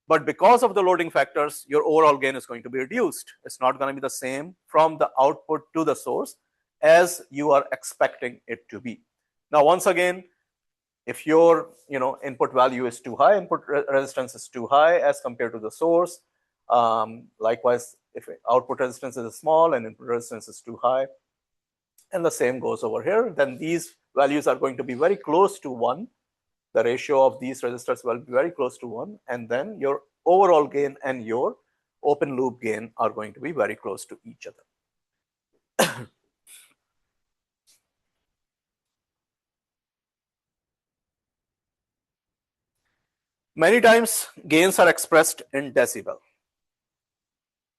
But because of the loading factors, your overall gain is going to be reduced. It's not going to be the same from the output to the source as you are expecting it to be. Now, once again, if your input value is too high, input resistance is too high as compared to the source. Likewise, if output resistance is small and input resistance is too high, and the same goes over here, then these values are going to be very close to 1. The ratio of these resistors will be very close to 1, and then your overall gain and your open loop gain are going to be very close to each other. Many times gains are expressed in decibel.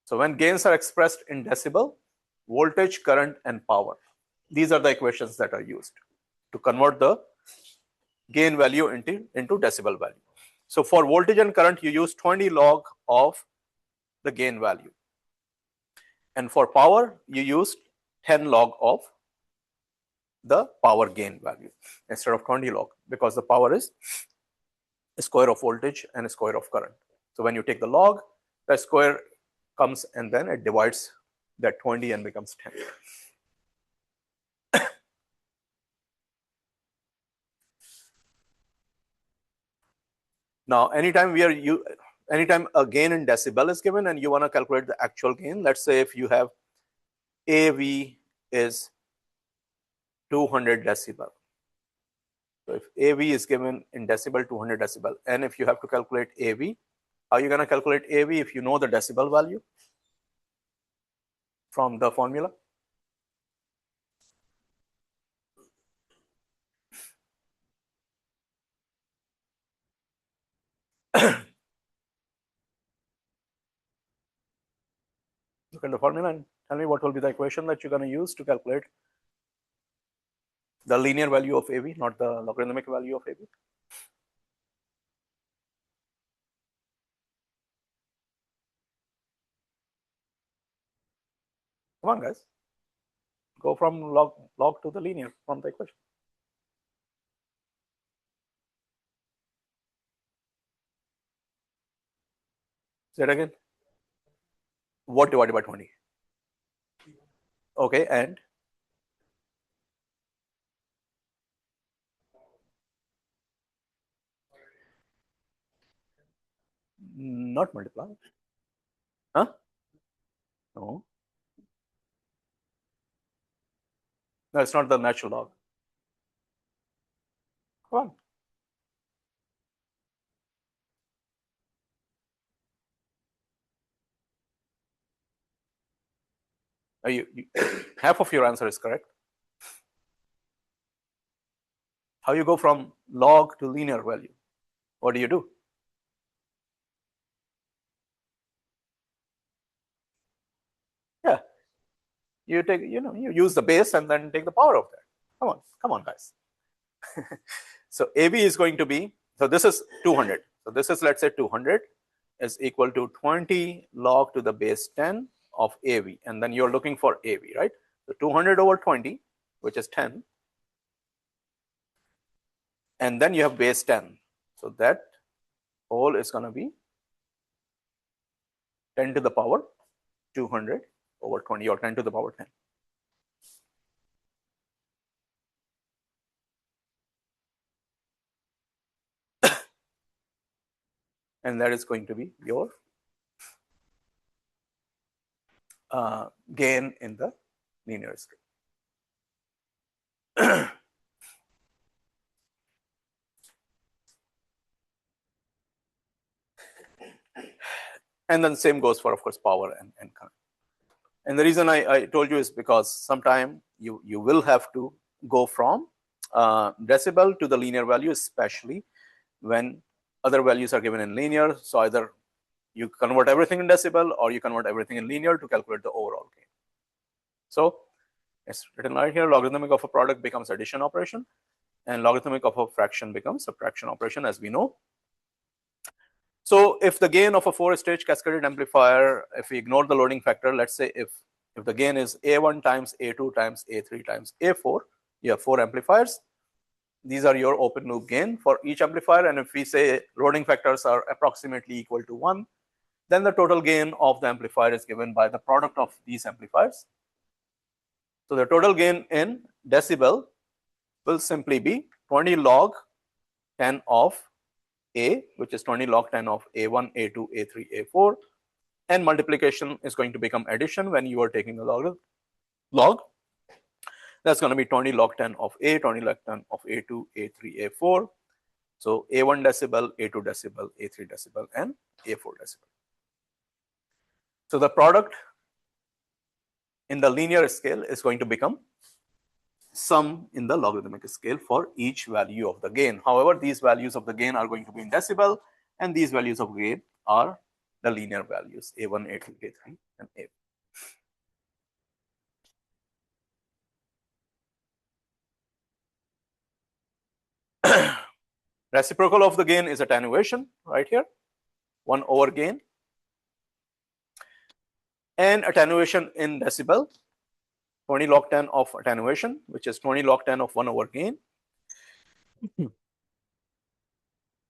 So when gains are expressed in decibel, voltage, current, and power, these are the equations that are used to convert the gain value into decibel value. So for voltage and current, you use 20 log of the gain value. And for power, you use 10 log of the power gain value instead of 20 log, because the power is a square of voltage and a square of current. So when you take the log, the square comes and then it divides that 20 and becomes 10. Now, anytime a gain in decibel is given and you want to calculate the actual gain, let's say if you have AV is 200 decibel. So if AV is given in decibel, 200 decibel, and if you have to calculate AV, how are you going to calculate AV if you know the decibel value from the formula? Look at the formula and tell me what will be the equation that you're going to use to calculate the linear value of AV, not the logarithmic value of AV. Come on, guys. Go from log to the linear from the equation. Say it again. What divided by 20? Okay, and not multiply. Huh? No. No, it's not the natural log. Come on. Half of your answer is correct. How you go from log to linear value? What do you do? Yeah, you take, you use the base and then take the power of that. Come on, guys. So AB is going to be, so this is 200. So this is, let's say 200 is equal to 20 log to the base 10 of AV, and then you're looking for AV, right? So 200 over 20, which is 10, and then you have base 10. So that whole is going to be 10 to the power 200 over 20, or 10 to the power 10. and that is going to be your gain in the linear scale. And then same goes for, of course, power and current. And the reason I told you is because sometime you will have to go from decibel to the linear value, especially when other values are given in linear. So either you convert everything in decibel or you convert everything in linear to calculate the overall gain. So it's written right here, logarithmic of a product becomes addition operation and logarithmic of a fraction becomes subtraction operation, as we know. So if the gain of a 4-stage cascaded amplifier, if we ignore the loading factor, let's say if the gain is A1 times A2 times A3 times A4, you have 4 amplifiers. These are your open loop gain for each amplifier, and if we say loading factors are approximately equal to 1, then the total gain of the amplifier is given by the product of these amplifiers. So the total gain in decibel will simply be 20 log 10 of A, which is 20 log 10 of A1, A2, A3, A4, and multiplication is going to become addition when you are taking a log. That's going to be 20 log 10 of A, 20 log 10 of A2, A3, A4. So A1 decibel, A2 decibel, A3 decibel, and A4 decibel. So the product in the linear scale is going to become sum in the logarithmic scale for each value of the gain. However, these values of the gain are going to be in decibel, and these values of gain are the linear values A1, A2, A3, and A. Reciprocal of the gain is attenuation right here, 1 over gain, and attenuation in decibel, 20 log 10 of attenuation, which is 20 log 10 of 1 over gain.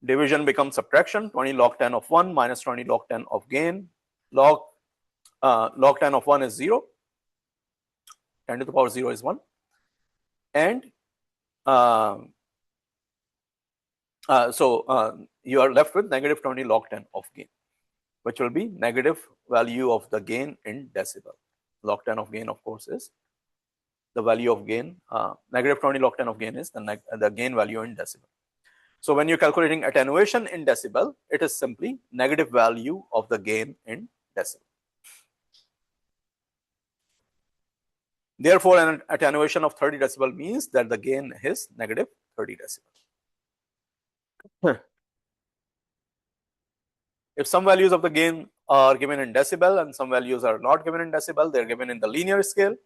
Division becomes subtraction, 20 log 10 of 1 minus 20 log 10 of gain. Log 10 of 1 is 0, 10 to the power 0 is 1, and so you are left with negative 20 log 10 of gain, which will be negative value of the gain in decibel. Log 10 of gain, of course, is the value of gain. Negative 20 log 10 of gain is the gain value in decibel. So when you're calculating attenuation in decibel, it is simply negative value of the gain in decibel. Therefore, an attenuation of 30 decibel means that the gain is negative 30 decibel. If some values of the gain are given in decibel and some values are not given in decibel, they're given in the linear scale,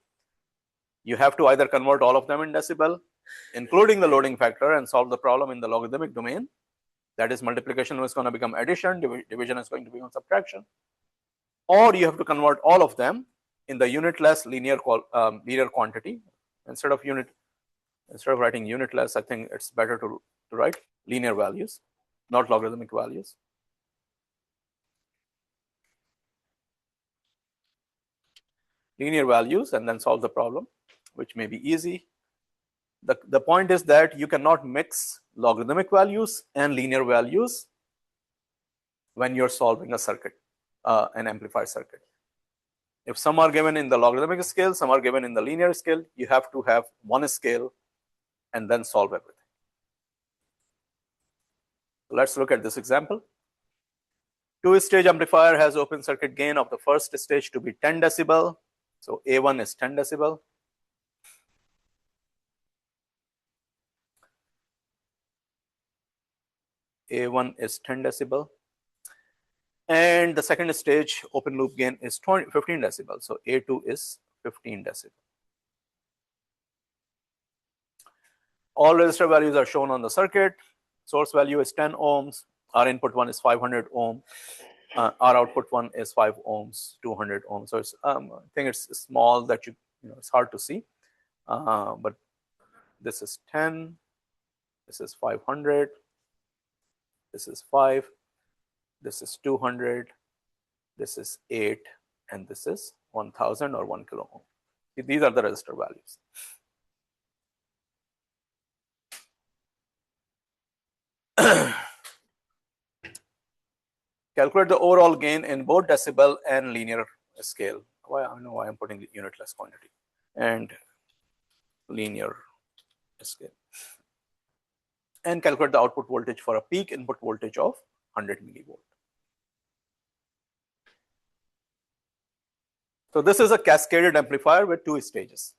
you have to either convert all of them in decibel, including the loading factor, and solve the problem in the logarithmic domain. That is, multiplication is going to become addition, division is going to become subtraction, or you have to convert all of them in the unitless linear quantity. Instead of writing unitless, I think it's better to write linear values, not logarithmic values. Linear values, and then solve the problem, which may be easy. The point is that you cannot mix logarithmic values and linear values when you're solving a circuit, an amplifier circuit. If some are given in the logarithmic scale, some are given in the linear scale, you have to have one scale and then solve everything. Let's look at this example. 2-stage amplifier has open circuit gain of the first stage to be 10 decibel. So A1 is 10 decibel. A1 is 10 decibel. And the second stage open loop gain is 15 decibel. So A2 is 15 decibel. All resistor values are shown on the circuit. Source value is 10 ohms. Our input one is 500 ohm. Our output one is 5 ohms, 200 ohms. So it's, I think it's small that it's hard to see. But this is 10. This is 500. This is 5. This is 200. This is 8. And this is 1000 or 1 kilo ohm. These are the resistor values. Calculate the overall gain in both decibel and linear scale. Why I know why I'm putting the unitless quantity and linear scale. And calculate the output voltage for a peak input voltage of 100 millivolt. So this is a cascaded amplifier with two stages.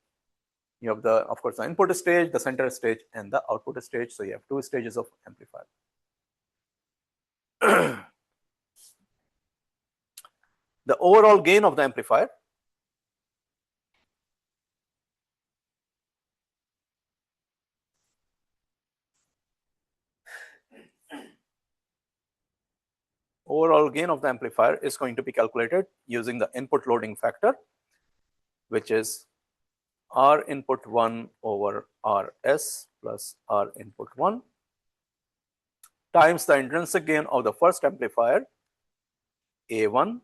You have the, of course, the input stage, the center stage, and the output stage. So you have two stages of amplifier. The overall gain of the amplifier is going to be calculated using the input loading factor, which is R input 1 over Rs plus R input 1 times the intrinsic gain of the first amplifier A1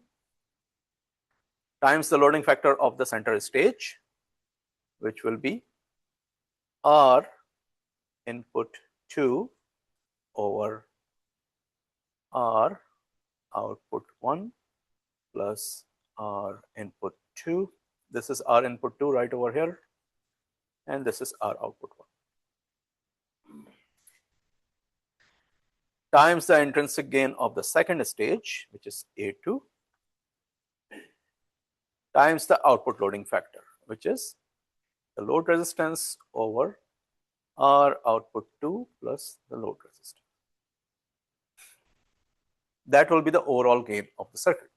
times the loading factor of the center stage, which will be R input 2 over R output 1 plus R input 2. This is R input 2 right over here, and this is R output 1 times the intrinsic gain of the second stage, which is A2, times the output loading factor, which is the load resistance over R output 2 plus the load resistance. That will be the overall gain of the circuit.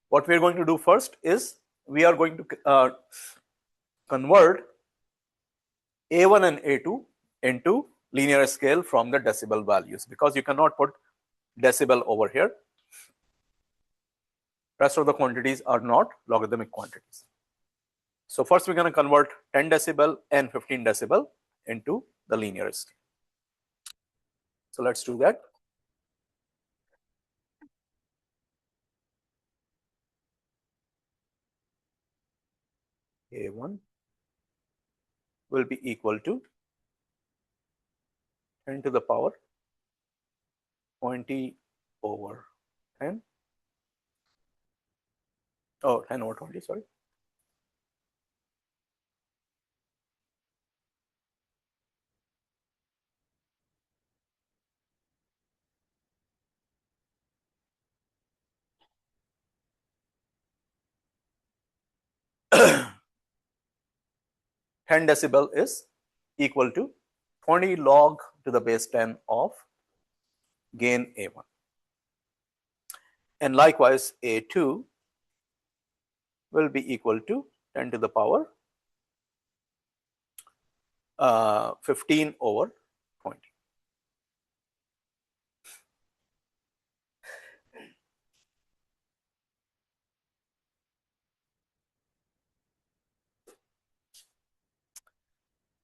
What we are going to do first is we are going to convert A1 and A2 into linear scale from the decibel values, because you cannot put decibel over here. Rest of the quantities are not logarithmic quantities. So first we're going to convert 10 decibel and 15 decibel into the linear scale. So let's do that. A1 will be equal to 10 to the power 20 over 10. Oh, 10 over 20, sorry. Ten decibel is equal to 20 log to the base 10 of gain A1. And likewise, A2 will be equal to 10 to the power 15 over 20.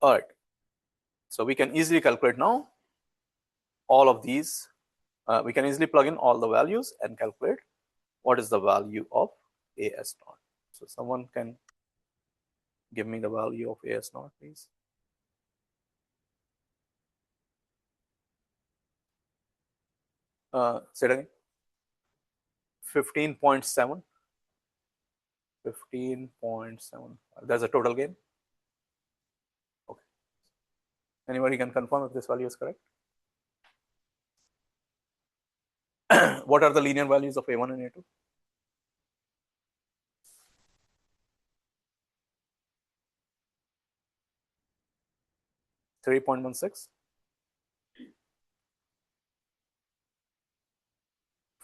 All right. So we can easily calculate now all of these. We can easily plug in all the values and calculate what is the value of AS naught. So someone can give me the value of AS naught, please. Say it again. 15.7. 15.7. That's a total gain. Okay. Anybody can confirm if this value is correct? What are the linear values of A1 and A2? 3.16,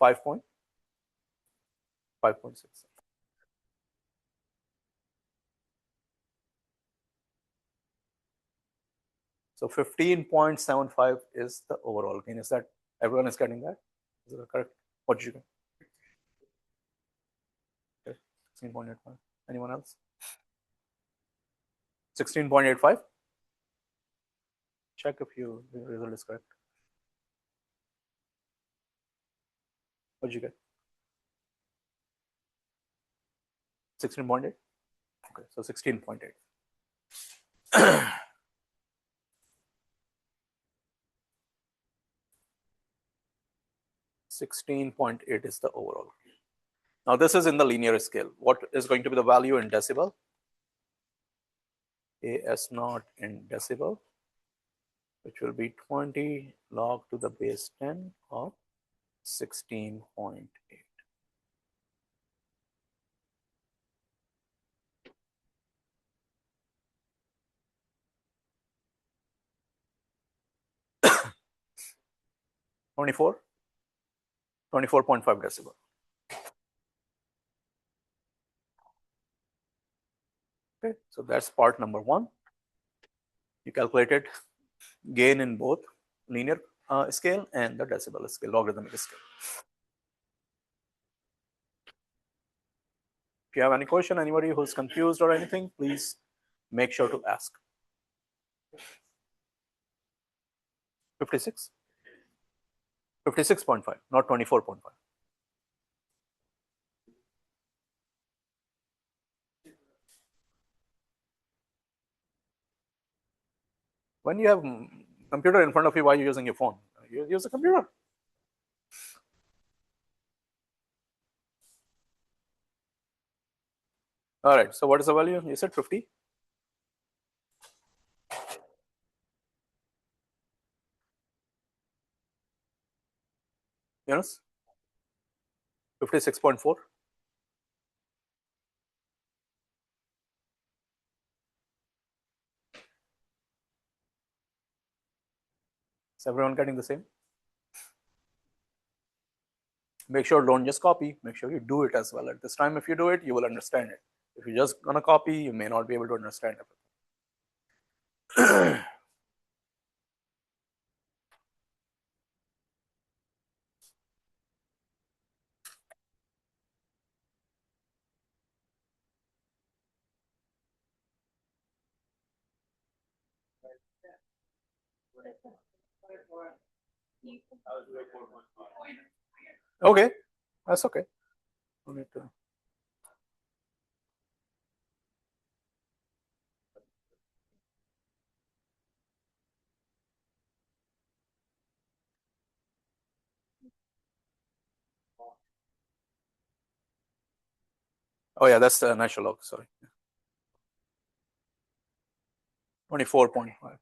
5.6. So 15.75 is the overall gain. Is that everyone is getting that? Is that correct? What did you get? Okay. 16.85. Anyone else? 16.85. Check if your result is correct. What did you get? 16.8. Okay, so 16.8. 16.8 is the overall. Now this is in the linear scale. What is going to be the value in decibel? AS0 in decibel, which will be 20 log to the base 10 of 16.8. (24) 24.5 decibel. Okay, so that's part number 1. You calculated gain in both linear scale and the decibel scale, logarithmic scale. If you have any question, anybody who's confused or anything, please make sure to ask. 56? 56.5, not 24.5. When you have computer in front of you, why are you using your phone? You use a computer. All right, so what is the value? You said 50. Yes? 56.4. Is everyone getting the same? Make sure don't just copy, make sure you do it as well. At this time, if you do it, you will understand it. If you're just gonna copy, you may not be able to understand everything. Okay, that's okay. No need to. Oh yeah, that's the natural log, sorry. 24.5.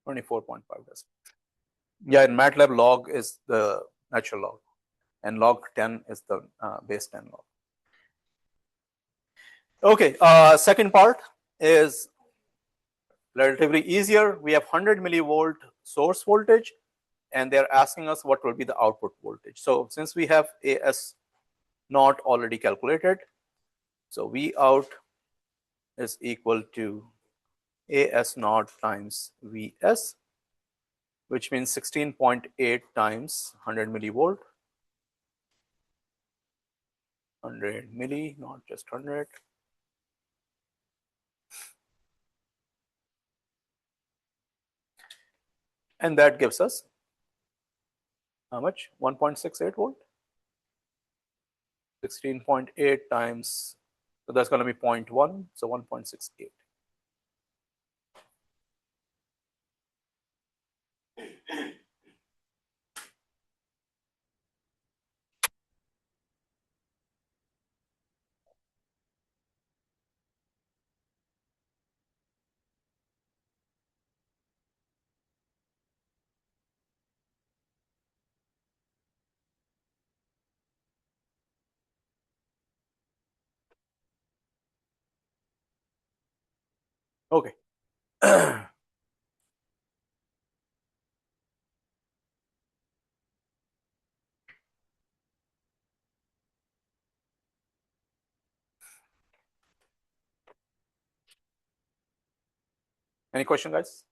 24.5 decibel. Yeah, in MATLAB, log is the natural log, and log 10 is the base 10 log. Okay, second part is relatively easier. We have 100 millivolt source voltage, and they're asking us what will be the output voltage. So since we have AS not already calculated, so V out is equal to AS naught times Vs, which means 16.8 times 100 millivolt. 100 milli, not just 100. And that gives us how much? 1.68 volt. 16.8 times, so that's going to be 0.1, so 1.68. Okay. Any question, guys?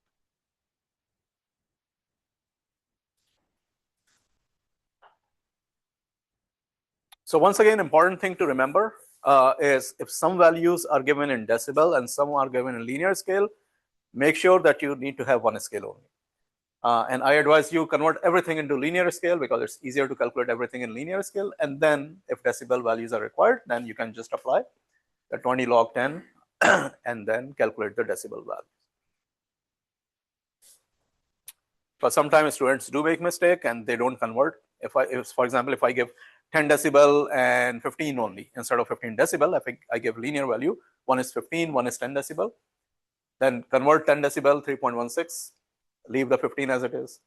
So once again, important thing to remember is if some values are given in decibel and some are given in linear scale, make sure that you need to have one scale only. And I advise you convert everything into linear scale because it's easier to calculate everything in linear scale. And then if decibel values are required, then you can just apply the 20 log 10 and then calculate the decibel value. But sometimes students do make mistake and they don't convert. If for example, if I give 10 decibel and 15 only instead of 15 decibel, I give linear value, one is 15, one is 10 decibel, then convert 10 decibel 3.16, leave the 15 as it is,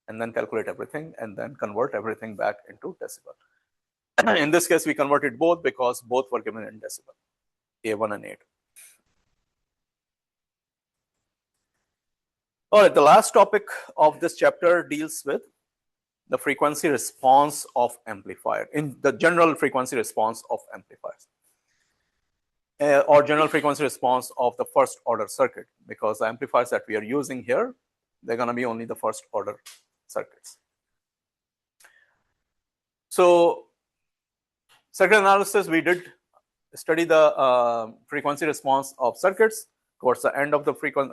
and then calculate everything and then convert everything back into decibel. In this case, we converted both because both were given in decibel, A1 and A2. All right, the last topic of this chapter deals with the frequency response of amplifier, in the general frequency response of amplifiers, or general frequency response of the first order circuit, because the amplifiers that we are using here, they're going to be only the first order circuits. So circuit analysis, we did study the frequency response of circuits towards the end of the frequency,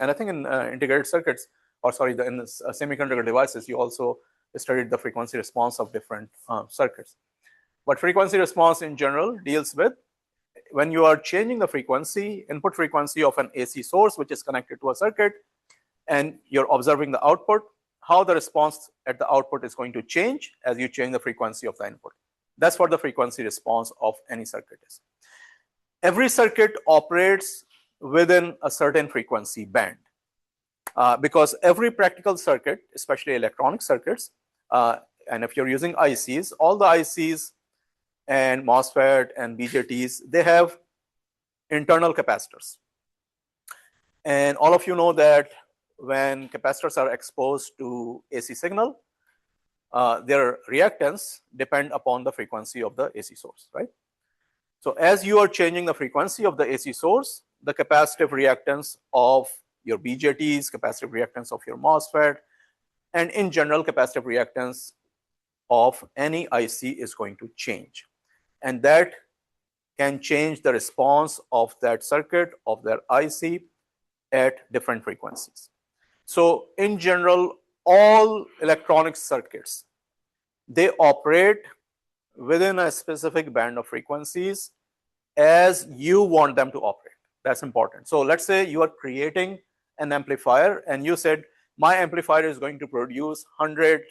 and I think in integrated circuits, or sorry, in semiconductor devices, you also studied the frequency response of different circuits. But frequency response in general deals with when you are changing the frequency, input frequency of an AC source which is connected to a circuit, and you're observing the output, how the response at the output is going to change as you change the frequency of the input. That's what the frequency response of any circuit is. Every circuit operates within a certain frequency band, because every practical circuit, especially electronic circuits, and if you're using ICs, all the ICs and MOSFET and BJTs, they have internal capacitors. And all of you know that when capacitors are exposed to AC signal, their reactance depend upon the frequency of the AC source, right? So as you are changing the frequency of the AC source, the capacitive reactance of your BJTs, capacitive reactance of your MOSFET, and in general, capacitive reactance of any IC is going to change. And that can change the response of that circuit, of their IC at different frequencies. So in general, all electronic circuits, they operate within a specific band of frequencies as you want them to operate. That's important. So let's say you are creating an amplifier and you said, my amplifier is going to produce 100,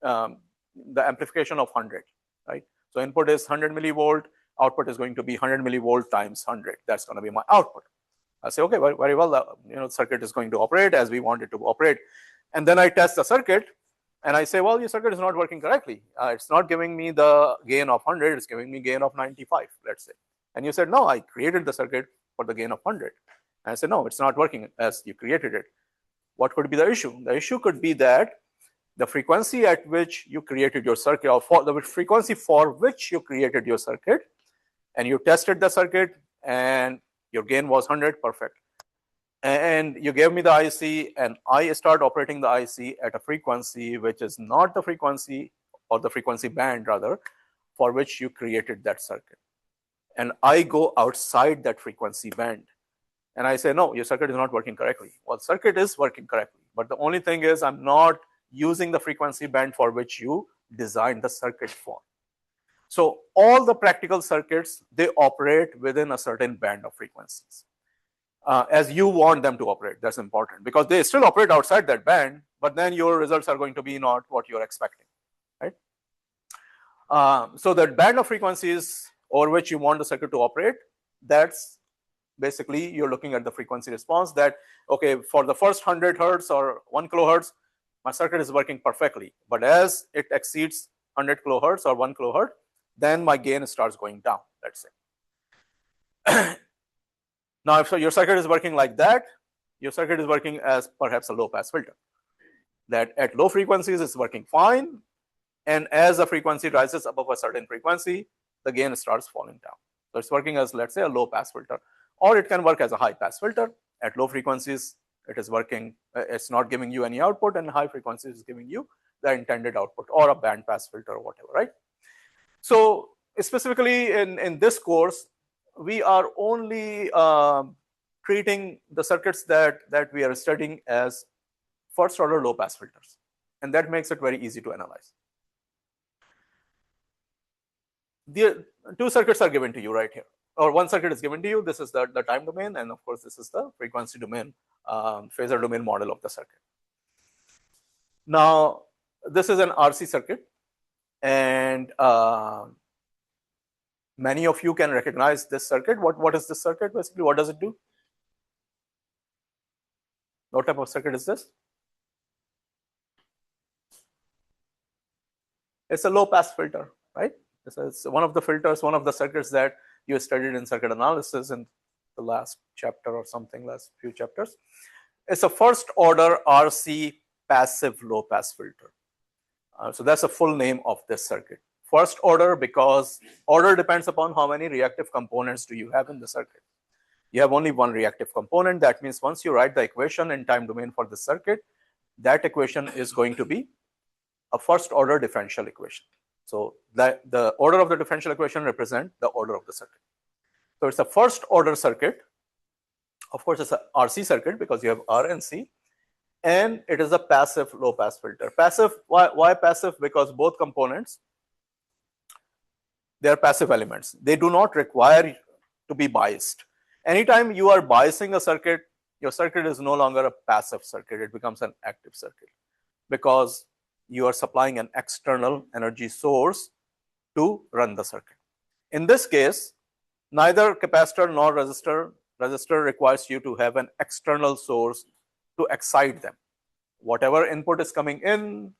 the amplification of 100, right? So input is 100 millivolt, output is going to be 100 millivolt times 100. That's going to be my output. I say, okay, very well, the circuit is going to operate as we want it to operate. And then I test the circuit and I say, well, your circuit is not working correctly. It's not giving me the gain of 100, it's giving me gain of 95, let's say. And you said, no, I created the circuit for the gain of 100. And I said, no, it's not working as you created it. What could be the issue? The issue could be that the frequency at which you created your circuit, or for the frequency for which you created your circuit, and you tested the circuit and your gain was 100, perfect. And you gave me the IC and I start operating the IC at a frequency which is not the frequency, or the frequency band rather, for which you created that circuit. And I go outside that frequency band and I say, no, your circuit is not working correctly. Well, circuit is working correctly, but the only thing is I'm not using the frequency band for which you designed the circuit for. So all the practical circuits, they operate within a certain band of frequencies as you want them to operate. That's important because they still operate outside that band, but then your results are going to be not what you're expecting, right? So that band of frequencies over which you want the circuit to operate, that's basically you're looking at the frequency response that, okay, for the first 100 hertz or 1 kilohertz, my circuit is working perfectly. But as it exceeds 100 kilohertz or 1 kilohertz, then my gain starts going down, let's say. Now, if your circuit is working like that, your circuit is working as perhaps a low pass filter. That at low frequencies is working fine, and as the frequency rises above a certain frequency, the gain starts falling down. So it's working as, let's say, a low pass filter, or it can work as a high pass filter. At low frequencies, it is working, it's not giving you any output, and high frequencies is giving you the intended output, or a band pass filter or whatever, right? So specifically in this course, we are only treating the circuits that we are studying as first order low pass filters, and that makes it very easy to analyze. The two circuits are given to you right here, or one circuit is given to you. This is the time domain, and of course this is the frequency domain, phasor domain model of the circuit. Now this is an RC circuit, and many of you can recognize this circuit. What is this circuit basically? What does it do? What type of circuit is this? It's a low pass filter, right? This is one of the filters, one of the circuits that you studied in circuit analysis in the last chapter or something, last few chapters. It's a first order RC passive low pass filter. So that's the full name of this circuit. First order because order depends upon how many reactive components do you have in the circuit. You have only one reactive component. That means once you write the equation in time domain for the circuit, that equation is going to be a first order differential equation. So the order of the differential equation represents the order of the circuit. So it's a first order circuit. Of course, it's a RC circuit because you have R and C, and it is a passive low pass filter. Passive, why passive? Because both components, they are passive elements. They do not require to be biased. Anytime you are biasing a circuit, your circuit is no longer a passive circuit, it becomes an active circuit because you are supplying an external energy source to run the circuit. In this case, neither capacitor nor resistor requires you to have an external source to excite them. Whatever input is coming in,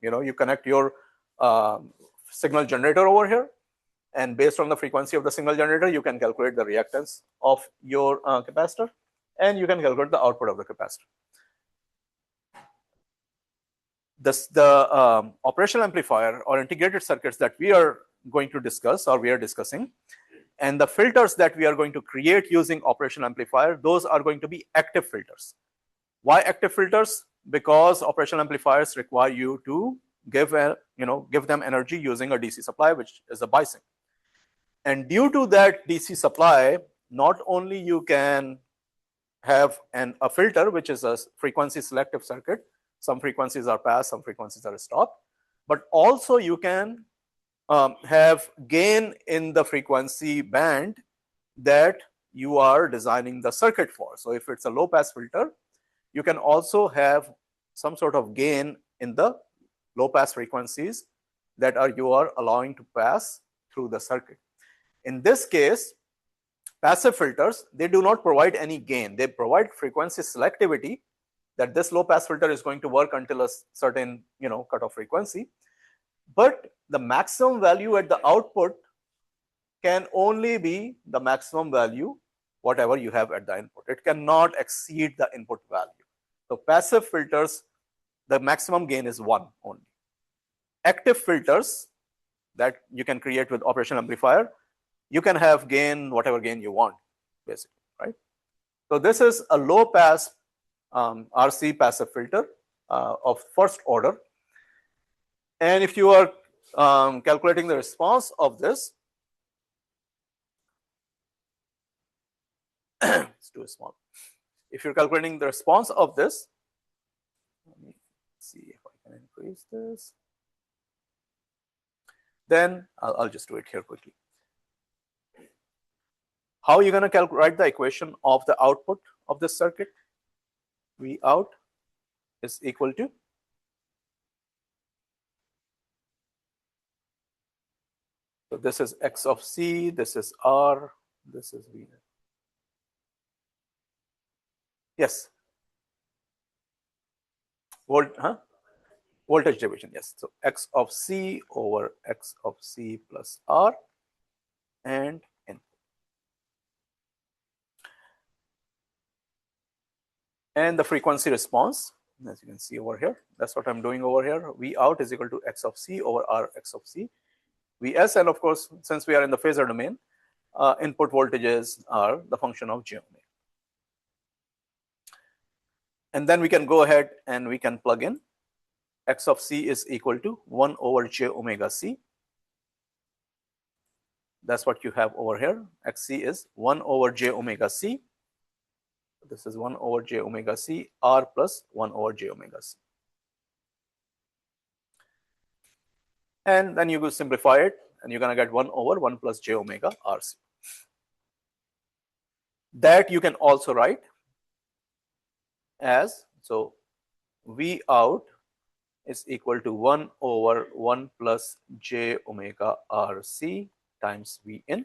you connect your signal generator over here, and based on the frequency of the signal generator, you can calculate the reactance of your capacitor, and you can calculate the output of the capacitor. The operational amplifier or integrated circuits that we are going to discuss or we are discussing, and the filters that we are going to create using operational amplifier, those are going to be active filters. Why active filters? Because operational amplifiers require you to give them energy using a DC supply, which is a biasing. And due to that DC supply, not only you can have a filter, which is a frequency selective circuit. Some frequencies are passed, some frequencies are stopped, but also you can have gain in the frequency band that you are designing the circuit for. So if it's a low pass filter, you can also have some sort of gain in the low pass frequencies that you are allowing to pass through the circuit. In this case, passive filters, they do not provide any gain. They provide frequency selectivity that this low pass filter is going to work until a certain cutoff frequency, but the maximum value at the output can only be the maximum value whatever you have at the input. It cannot exceed the input value. So passive filters, the maximum gain is 1 only. Active filters that you can create with operational amplifier, you can have gain, whatever gain you want, basically, right? So this is a low pass RC passive filter of first order. And if you are calculating the response of this, it's too small. If you're calculating the response of this, let me see if I can increase this. Then I'll just do it here quickly. How are you going to write the equation of the output of this circuit? V out is equal to so this is X of C, this is R, this is V. Yes. Voltage division, yes. So X of C over X of C plus R and N. And the frequency response, as you can see over here, that's what I'm doing over here. V out is equal to X of C over R X of C. Vs, and of course, since we are in the phasor domain, input voltages are the function of j omega. And then we can go ahead and we can plug in X of C is equal to 1 over j omega C. That's what you have over here. Xc is 1 over j omega C. This is 1 over j omega c r plus 1 over j omega c. And then you will simplify it, and you're going to get 1 over 1 plus j omega rc. That you can also write as, so V out is equal to 1 over 1 plus j omega rc times V in.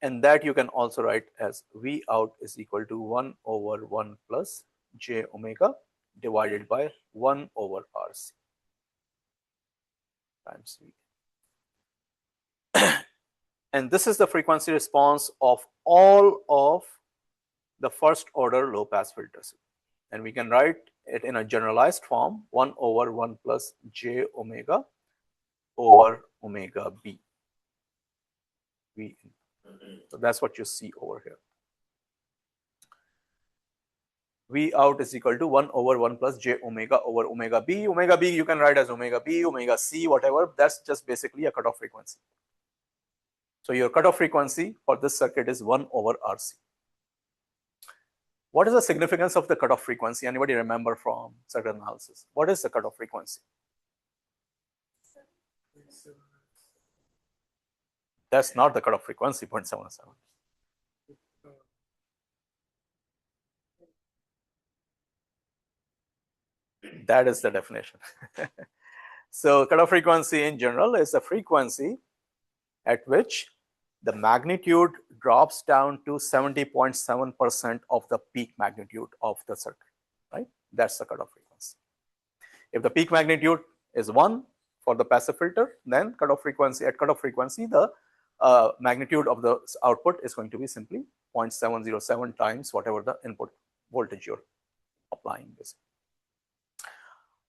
And that you can also write as V out is equal to 1 over 1 plus j omega divided by 1 over rc times V. And this is the frequency response of all of the first order low pass filters. And we can write it in a generalized form, 1 over 1 plus j omega over omega b. So that's what you see over here. V out is equal to 1 over 1 plus j omega over omega b. Omega b you can write as omega b, omega c, whatever. That's just basically a cutoff frequency. So your cutoff frequency for this circuit is 1 over RC. What is the significance of the cutoff frequency? Anybody remember from circuit analysis? What is the cutoff frequency? That's not the cutoff frequency, 0.77. That is the definition. So cutoff frequency in general is the frequency at which the magnitude drops down to 70.7% of the peak magnitude of the circuit, right? That's the cutoff frequency. If the peak magnitude is 1 for the passive filter, then at cutoff frequency, the magnitude of the output is going to be simply 0.707 times whatever the input voltage you're applying is.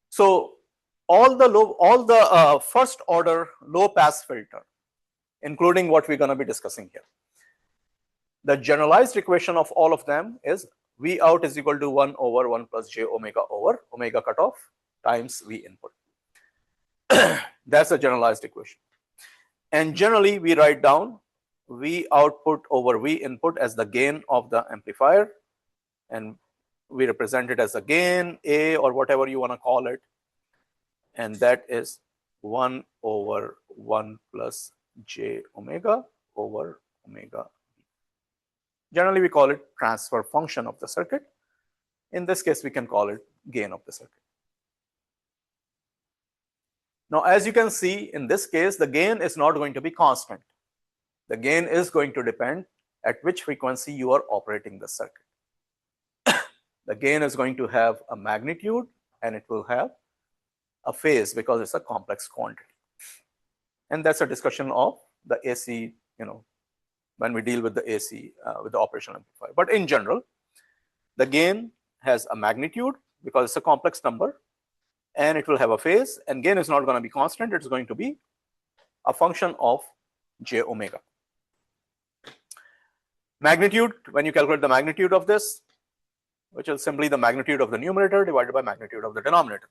So all the first order low pass filter, including what we're going to be discussing here, the generalized equation of all of them is V out is equal to 1 over 1 plus j omega over omega cutoff times V input. That's the generalized equation. And generally we write down V output over V input as the gain of the amplifier, and we represent it as a gain A or whatever you want to call it, and that is 1 over 1 plus j omega over omega b. Generally we call it transfer function of the circuit. In this case we can call it gain of the circuit. Now as you can see, in this case the gain is not going to be constant. The gain is going to depend at which frequency you are operating the circuit. The gain is going to have a magnitude and it will have a phase because it's a complex quantity. And that's a discussion of the AC, when we deal with the AC, with the operational amplifier. But in general, the gain has a magnitude because it's a complex number, and it will have a phase, and gain is not going to be constant. It's going to be a function of j omega. Magnitude, when you calculate the magnitude of this, which is simply the magnitude of the numerator divided by magnitude of the denominator.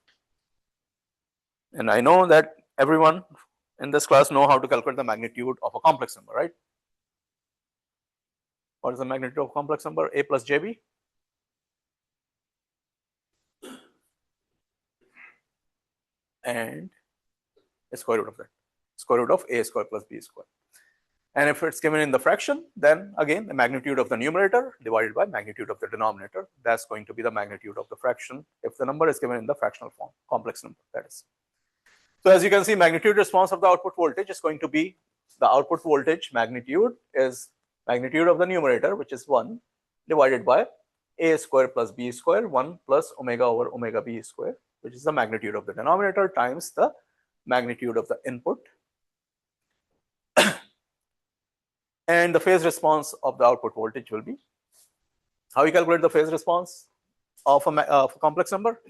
And I know that everyone in this class know how to calculate the magnitude of a complex number, right? What is the magnitude of a complex number? A plus jb. And the square root of that. Square root of a square plus b square. And if it's given in the fraction, then again the magnitude of the numerator divided by magnitude of the denominator. That's going to be the magnitude of the fraction if the number is given in the fractional form, complex number, that is. So as you can see, magnitude response of the output voltage is going to be the output voltage magnitude is magnitude of the numerator, which is 1, divided by a square plus b square, 1 plus omega over omega b square, which is the magnitude of the denominator times the magnitude of the input. And the phase response of the output voltage will be, how you calculate the phase response of a complex number?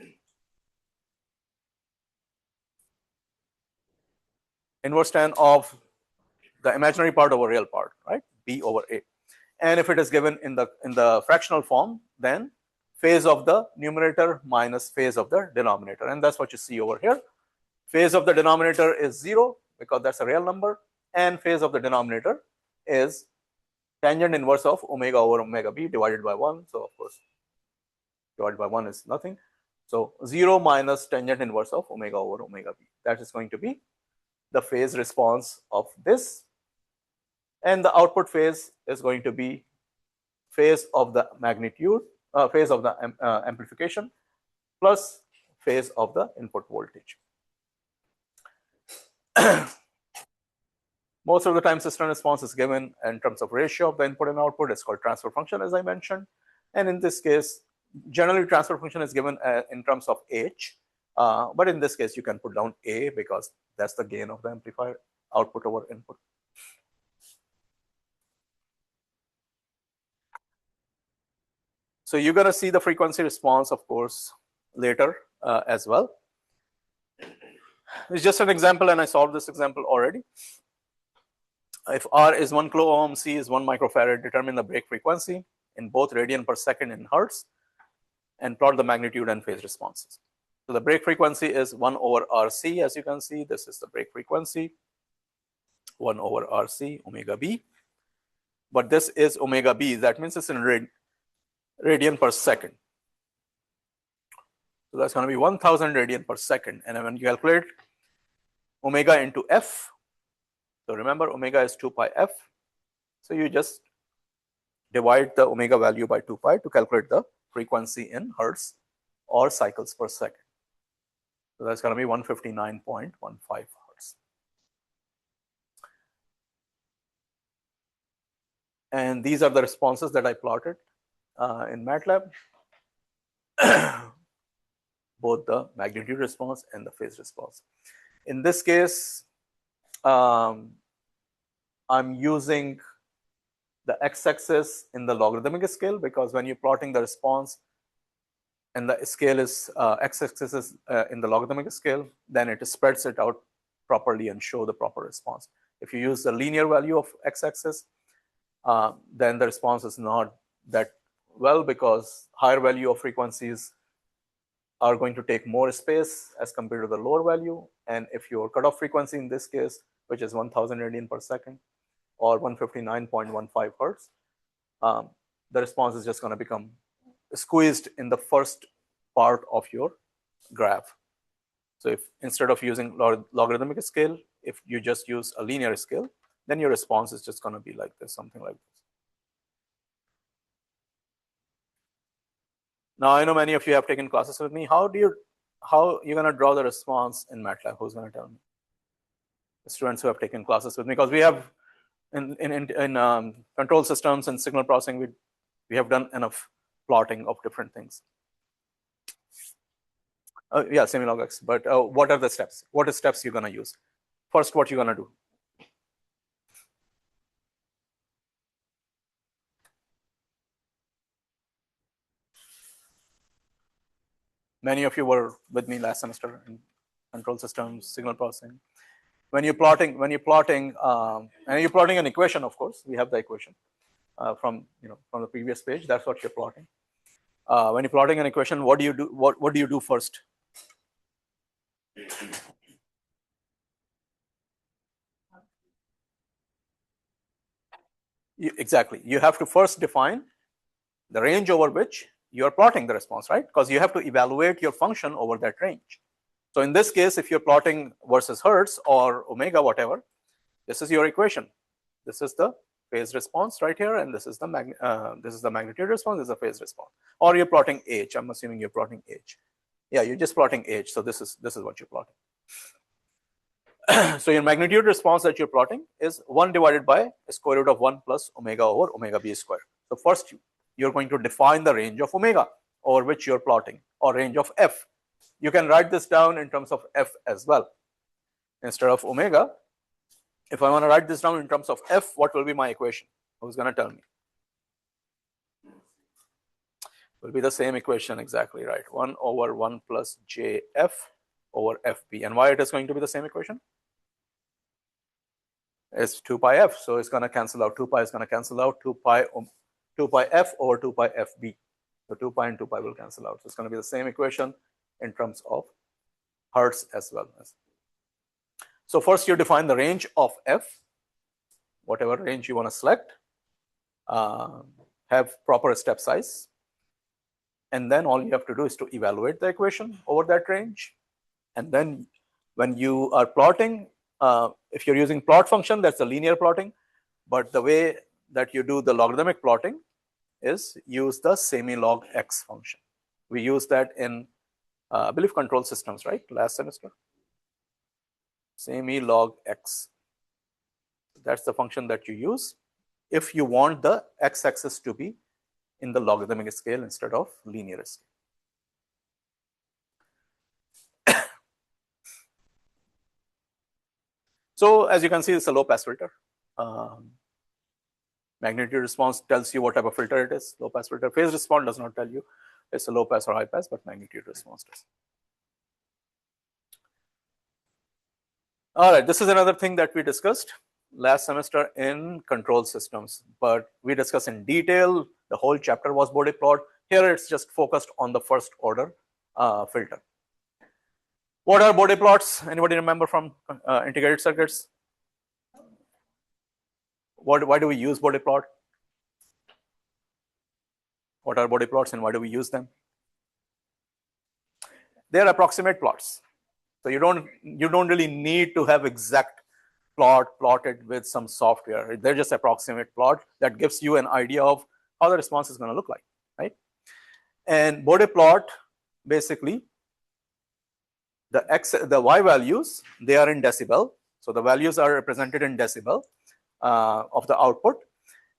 Inverse tan of the imaginary part over real part, right? B over A. And if it is given in the fractional form, then phase of the numerator minus phase of the denominator. And that's what you see over here. Phase of the denominator is 0 because that's a real number, and phase of the denominator is tangent inverse of omega over omega b divided by 1. So of course, divided by 1 is nothing. So 0 minus tangent inverse of omega over omega b. That is going to be the phase response of this. And the output phase is going to be phase of the magnitude, phase of the amplification plus phase of the input voltage. Most of the time system response is given in terms of ratio of the input and output. It's called transfer function, as I mentioned. And in this case, generally transfer function is given in terms of H. But in this case, you can put down A because that's the gain of the amplifier, output over input. So you're going to see the frequency response, of course, later as well. It's just an example, and I solved this example already. If R is 1 kilo ohm, C is 1 microfarad, determine the break frequency in both radian per second in hertz, and plot the magnitude and phase responses. So the break frequency is 1 over RC, as you can see. This is the break frequency, 1 over RC, omega b. But this is omega b, that means it's in radian per second. So that's going to be 1000 radian per second. And when you calculate omega into f, so remember omega is 2 pi f. So you just divide the omega value by 2 pi to calculate the frequency in hertz or cycles per second. So that's going to be 159.15 hertz. And these are the responses that I plotted in MATLAB, both the magnitude response and the phase response. In this case, I'm using the x-axis in the logarithmic scale, because when you're plotting the response and the scale is x-axis is in the logarithmic scale, then it spreads it out properly and show the proper response. If you use the linear value of x-axis, then the response is not that well, because higher value of frequencies are going to take more space as compared to the lower value. And if your cutoff frequency in this case, which is 1000 radian per second or 159.15 hertz, the response is just going to become squeezed in the first part of your graph. So if instead of using logarithmic scale, if you just use a linear scale, then your response is just going to be like this, something like this. Now I know many of you have taken classes with me. How you're going to draw the response in MATLAB? Who's going to tell me? The students who have taken classes with me, because we have in control systems and signal processing, we have done enough plotting of different things. Yeah, semi-log X. But what are the steps? What are steps you're going to use? First, what you're going to do? Many of you were with me last semester in control systems, signal processing. When you're plotting an equation, of course, we have the equation from the previous page. That's what you're plotting. When you're plotting an equation, what do you do? What do you do first? Exactly. You have to first define the range over which you are plotting the response, right? Because you have to evaluate your function over that range. So in this case, if you're plotting versus hertz or omega, whatever, this is your equation. This is the phase response right here, and this is the magnitude response. This is the phase response. Or you're plotting H. I'm assuming you're plotting H. Yeah, you're just plotting H. So this is what you're plotting. So your magnitude response that you're plotting is 1 divided by square root of 1 plus omega over omega b square. So first you're going to define the range of omega over which you're plotting, or range of f. You can write this down in terms of f as well. Instead of omega, if I want to write this down in terms of f, what will be my equation? Who's going to tell me? Will be the same equation, exactly right. 1 over 1 plus jf over fb. And why it is going to be the same equation? It's 2 pi f, so it's going to cancel out. 2 pi is going to cancel out. 2 pi f over 2 pi fb. So 2 pi and 2 pi will cancel out. So it's going to be the same equation in terms of hertz as well. So first you define the range of f, whatever range you want to select. have proper step size. And then all you have to do is to evaluate the equation over that range. And then when you are plotting, if you're using plot function, that's a linear plotting. But the way that you do the logarithmic plotting is use the semi-log x function. We use that in, I believe, control systems, right? Last semester. Semi-log x. That's the function that you use if you want the x-axis to be in the logarithmic scale instead of linear scale. So as you can see, it's a low pass filter. Magnitude response tells you what type of filter it is. Low pass filter. Phase response does not tell you it's a low pass or high pass, but magnitude response does. All right, this is another thing that we discussed last semester in control systems, but we discussed in detail. The whole chapter was Bode plot. Here it's just focused on the first order filter. What are Bode plots? Anybody remember from integrated circuits? Why do we use Bode plot? What are Bode plots and why do we use them? They are approximate plots. So you don't really need to have exact plot plotted with some software. They're just approximate plot that gives you an idea of how the response is going to look like, right? And Bode plot, basically, the y values, they are in decibel. So the values are represented in decibel of the output,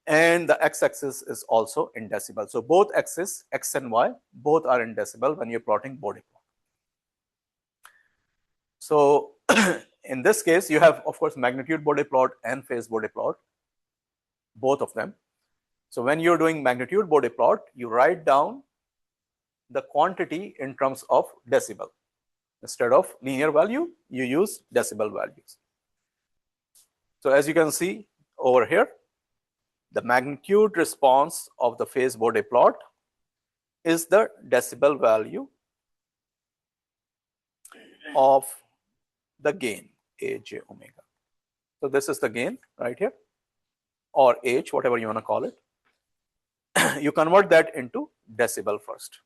and the x-axis is also in decibel. So both axes, x and y, both are in decibel when you're plotting Bode plot. So in this case, you have, of course, magnitude Bode plot and phase Bode plot, both of them. So when you're doing magnitude Bode plot, you write down the quantity in terms of decibel. Instead of linear value, you use decibel values. So as you can see over here, the magnitude response of the phase Bode plot is the decibel value of the gain, AJ omega. So this is the gain right here, or H, whatever you want to call it. You convert that into decibel first.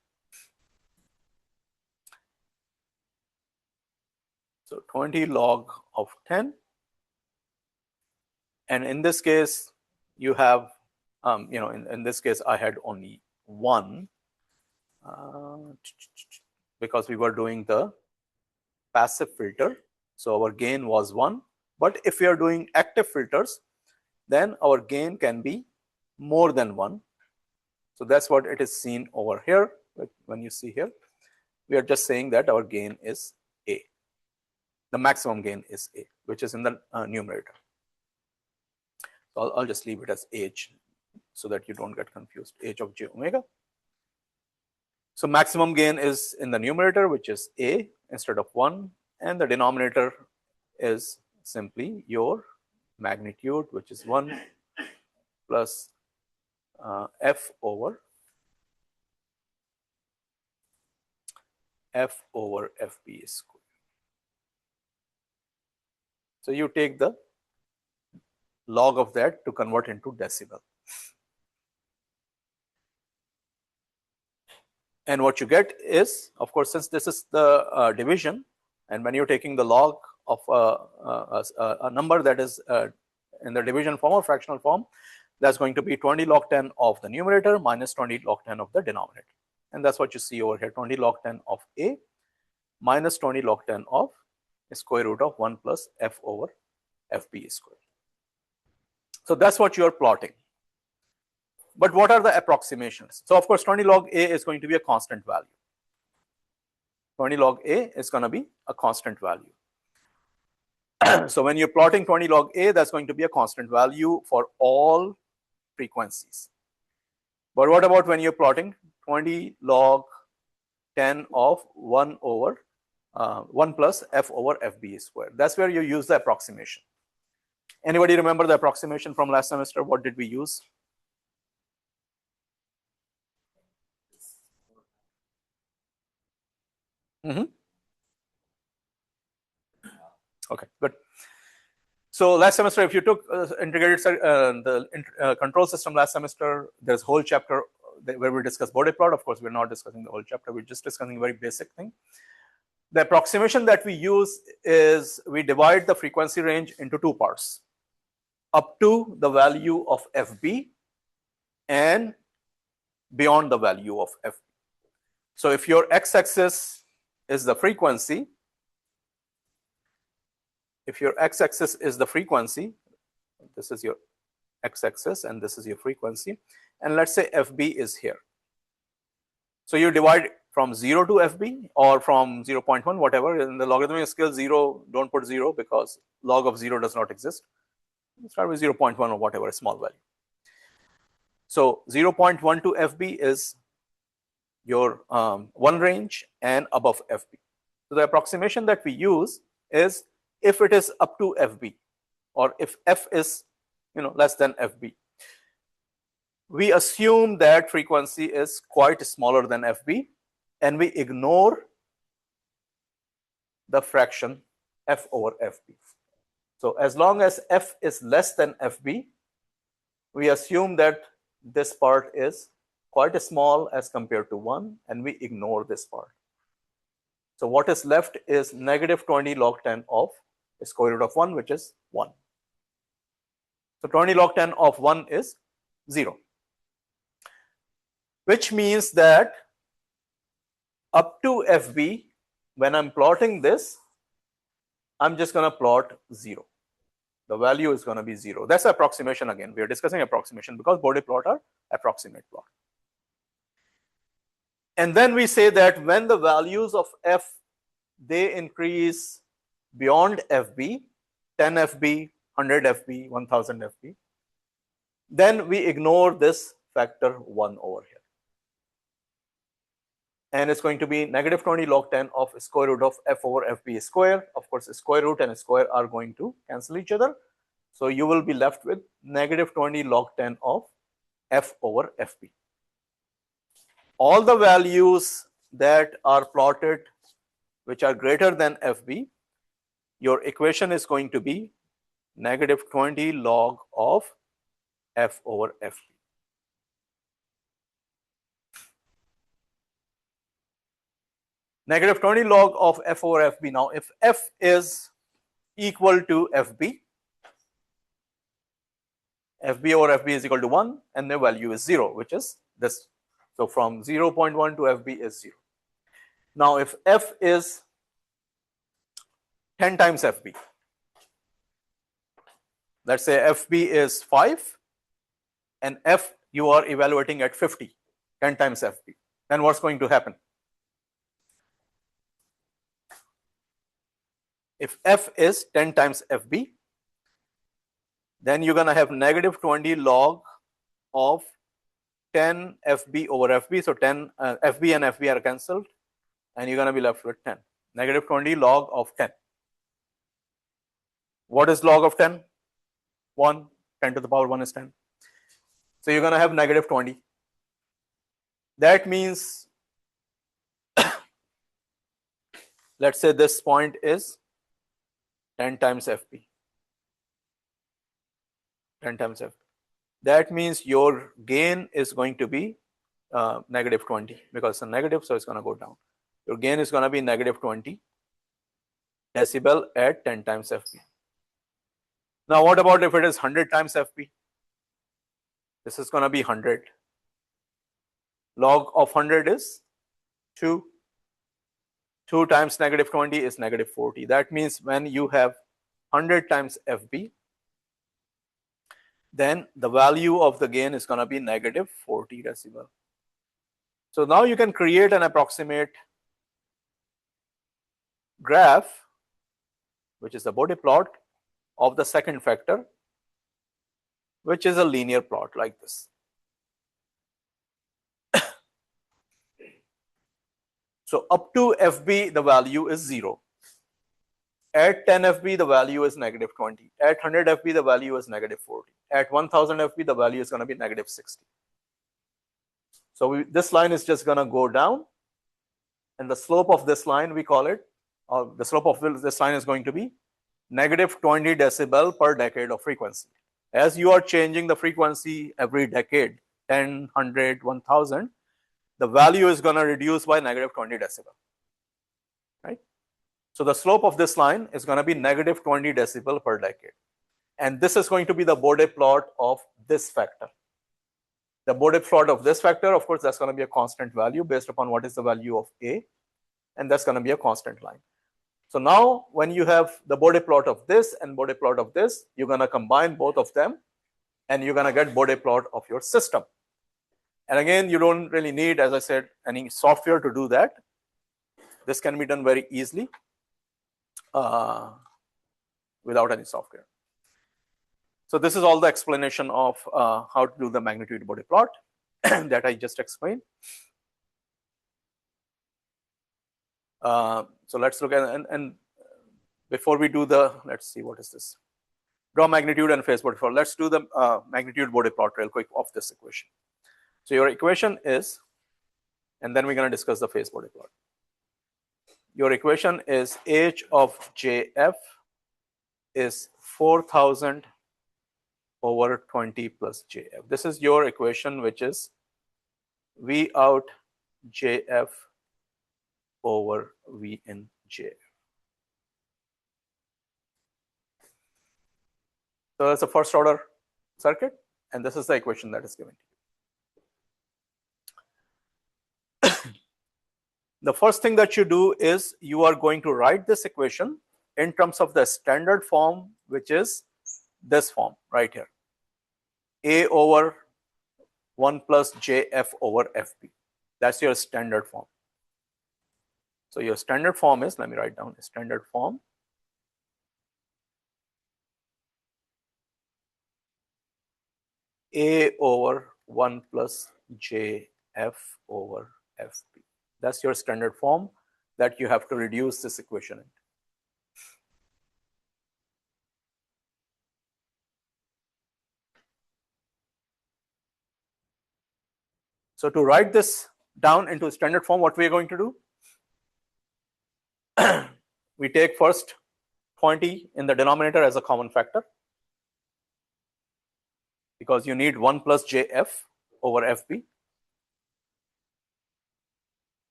So 20 log of 10, and in this case you have, in this case I had only one because we were doing the passive filter, so our gain was 1. But if we are doing active filters, then our gain can be more than 1. So that's what it is seen over here. When you see here, we are just saying that our gain is A. The maximum gain is A, which is in the numerator. So I'll just leave it as H so that you don't get confused. H of j omega. So maximum gain is in the numerator, which is A instead of 1, and the denominator is simply your magnitude, which is 1 plus F over FB square. So you take the log of that to convert into decibel. And what you get is, of course, since this is the division, and when you're taking the log of a number that is in the division form or fractional form, that's going to be 20 log 10 of the numerator minus 20 log 10 of the denominator. And that's what you see over here, 20 log 10 of A minus 20 log 10 of square root of 1 plus F over FB square. So that's what you are plotting. But what are the approximations? So of course 20 log A is going to be a constant value. 20 log A is going to be a constant value. So when you're plotting 20 log A, that's going to be a constant value for all frequencies. But what about when you're plotting 20 log 10 of 1 over 1 plus F over FB square? That's where you use the approximation. Anybody remember the approximation from last semester? What did we use? Okay, good. So last semester, if you took control system last semester, there's a whole chapter where we discuss Bode plot. Of course, we're not discussing the whole chapter. We're just discussing a very basic thing. The approximation that we use is we divide the frequency range into two parts, up to the value of FB and beyond the value of FB. So if your x-axis is the frequency, this is your x-axis and this is your frequency, and let's say FB is here. So you divide from 0 to FB or from 0.1, whatever. In the logarithmic scale, 0, don't put 0 because log of 0 does not exist. Start with 0.1 or whatever, a small value. So 0.1 to FB is your one range and above FB. So the approximation that we use is if it is up to FB or if F is less than FB. We assume that frequency is quite smaller than FB and we ignore the fraction F over FB. So as long as F is less than FB, we assume that this part is quite small as compared to 1 and we ignore this part. So what is left is negative 20 log 10 of the square root of 1, which is 1. So 20 log 10 of 1 is 0, which means that up to FB, when I'm plotting this, I'm just going to plot 0. The value is going to be 0. That's approximation again. We are discussing approximation because Bode plot are approximate plot. And then we say that when the values of F, they increase beyond FB, 10 FB, 100 FB, 1000 FB, then we ignore this factor 1 over here. And it's going to be negative 20 log 10 of square root of F over FB square. Of course, square root and square are going to cancel each other. So you will be left with negative 20 log 10 of F over FB. All the values that are plotted which are greater than FB, your equation is going to be negative 20 log of F over FB. Negative 20 log of F over FB. Now, if F is equal to FB, FB over FB is equal to 1 and the value is 0, which is this. So from 0.1 to FB is 0. Now, if F is 10 times FB, let's say FB is 5 and F you are evaluating at 50, 10 times FB, then what's going to happen? If F is 10 times FB, then you're going to have negative 20 log of 10 FB over FB. So 10 FB and FB are cancelled and you're going to be left with 10. Negative 20 log of 10. What is log of 10? 1. 10 to the power 1 is 10. So you're going to have negative 20. That means, let's say this point is 10 times FB. 10 times FB. That means your gain is going to be negative 20 because it's a negative, so it's going to go down. Your gain is going to be negative 20 decibel at 10 times FB. Now, what about if it is 100 times FB? This is going to be 100. Log of 100 is 2. 2 times negative 20 is negative 40. That means when you have 100 times FB, then the value of the gain is going to be negative 40 decibel. So now you can create an approximate graph, which is the Bode plot of the second factor, which is a linear plot like this. So up to FB, the value is 0. At 10 FB, the value is negative 20. At 100 FB, the value is negative 40. At 1000 FB, the value is going to be negative 60. So this line is just going to go down, and the slope of this line, we call it, or the slope of this line is going to be negative 20 decibel per decade of frequency. As you are changing the frequency every decade, 10, 100, 1000, the value is going to reduce by negative 20 decibel, right? So the slope of this line is going to be negative 20 decibel per decade. And this is going to be the Bode plot of this factor. The Bode plot of this factor, of course, that's going to be a constant value based upon what is the value of A, and that's going to be a constant line. So now when you have the Bode plot of this and Bode plot of this, you're going to combine both of them and you're going to get Bode plot of your system. And again, you don't really need, as I said, any software to do that. This can be done very easily without any software. So this is all the explanation of how to do the magnitude Bode plot that I just explained. So let's look at, and before we do the, let's see, what is this? Draw magnitude and phase Bode plot. Let's do the magnitude Bode plot real quick of this equation. So your equation is, and then we're going to discuss the phase Bode plot. Your equation is H of JF is 4000 over 20 plus JF. This is your equation, which is V out JF over V in JF. So that's a first order circuit, and this is the equation that is given to you. The first thing that you do is you are going to write this equation in terms of the standard form, which is this form right here. A over 1 plus JF over FB. That's your standard form. So your standard form is, let me write down the standard form. A over 1 plus JF over FB. That's your standard form that you have to reduce this equation into. So to write this down into standard form, what we are going to do? We take first 20 in the denominator as a common factor, because you need 1 plus JF over FB.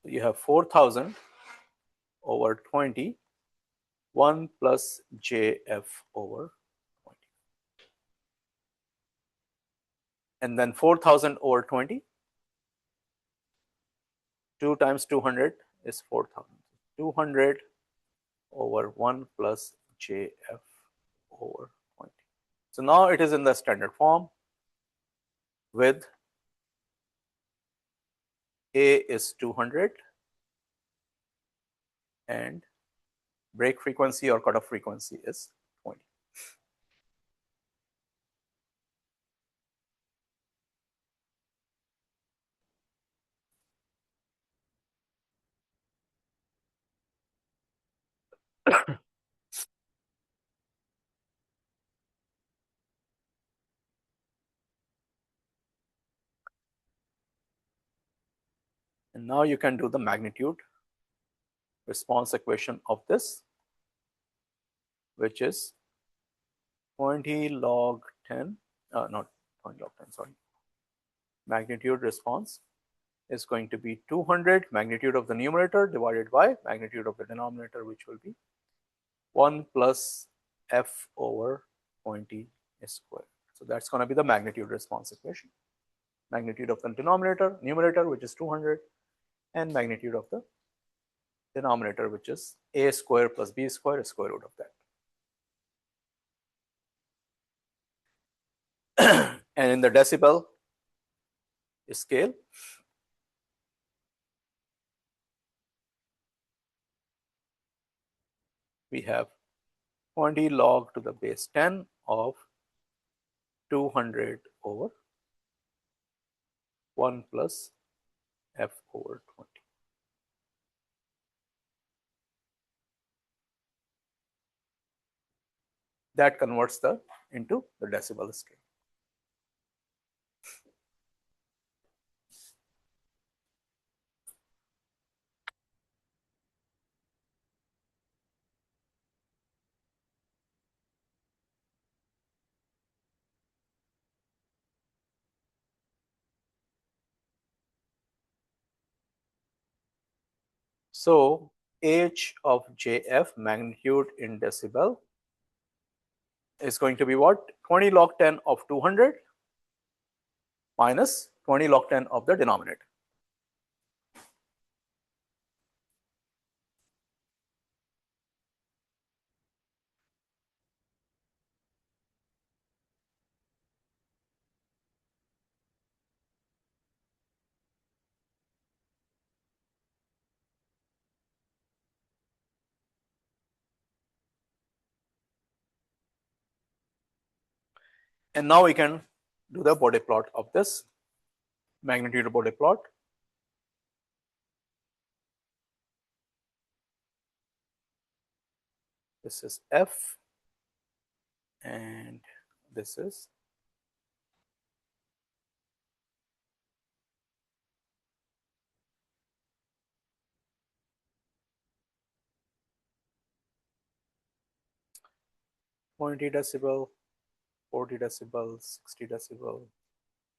So you have 4000 over 20, 1 plus JF over 20. And then 4000 over 20, 2 times 200 is 4000. 200 over 1 plus JF over 20. So now it is in the standard form with A is 200 and break frequency or cutoff frequency is 20. And now you can do the magnitude response equation of this, which is 20 log 10, not 20 log 10, sorry. Magnitude response is going to be 200 magnitude of the numerator divided by magnitude of the denominator, which will be 1 plus F over 20 squared. So that's going to be the magnitude response equation. Magnitude of the numerator, which is 200, and magnitude of the denominator, which is A square plus B square, square root of that. And in the decibel scale, we have 20 log to the base 10 of 200 over 1 plus F over 20. That converts into the decibel scale. So h of jf, magnitude in decibel, is going to be what? 20 log 10 of 200 minus 20 log 10 of the denominator. And now we can do the Bode plot of this magnitude Bode plot. This is f and this is -20 decibel, 40 decibel, 60 decibel,